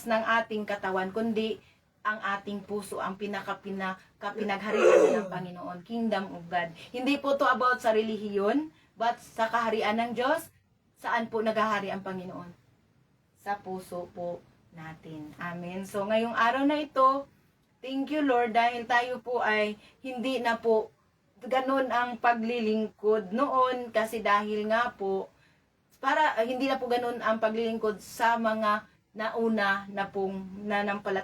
ng ating katawan, kundi ang ating puso, ang pinagharian ng Panginoon, Kingdom of God. Hindi po to about sa relihiyon, but sa kaharian ng Diyos. Saan po naghahari ang Panginoon? Sa puso po natin. Amen. So, ngayong araw na ito, thank you Lord, dahil tayo po ay hindi na po ganun ang paglilingkod noon, kasi dahil nga po, hindi na po ganun ang paglilingkod sa mga nauna na pong nanampalataya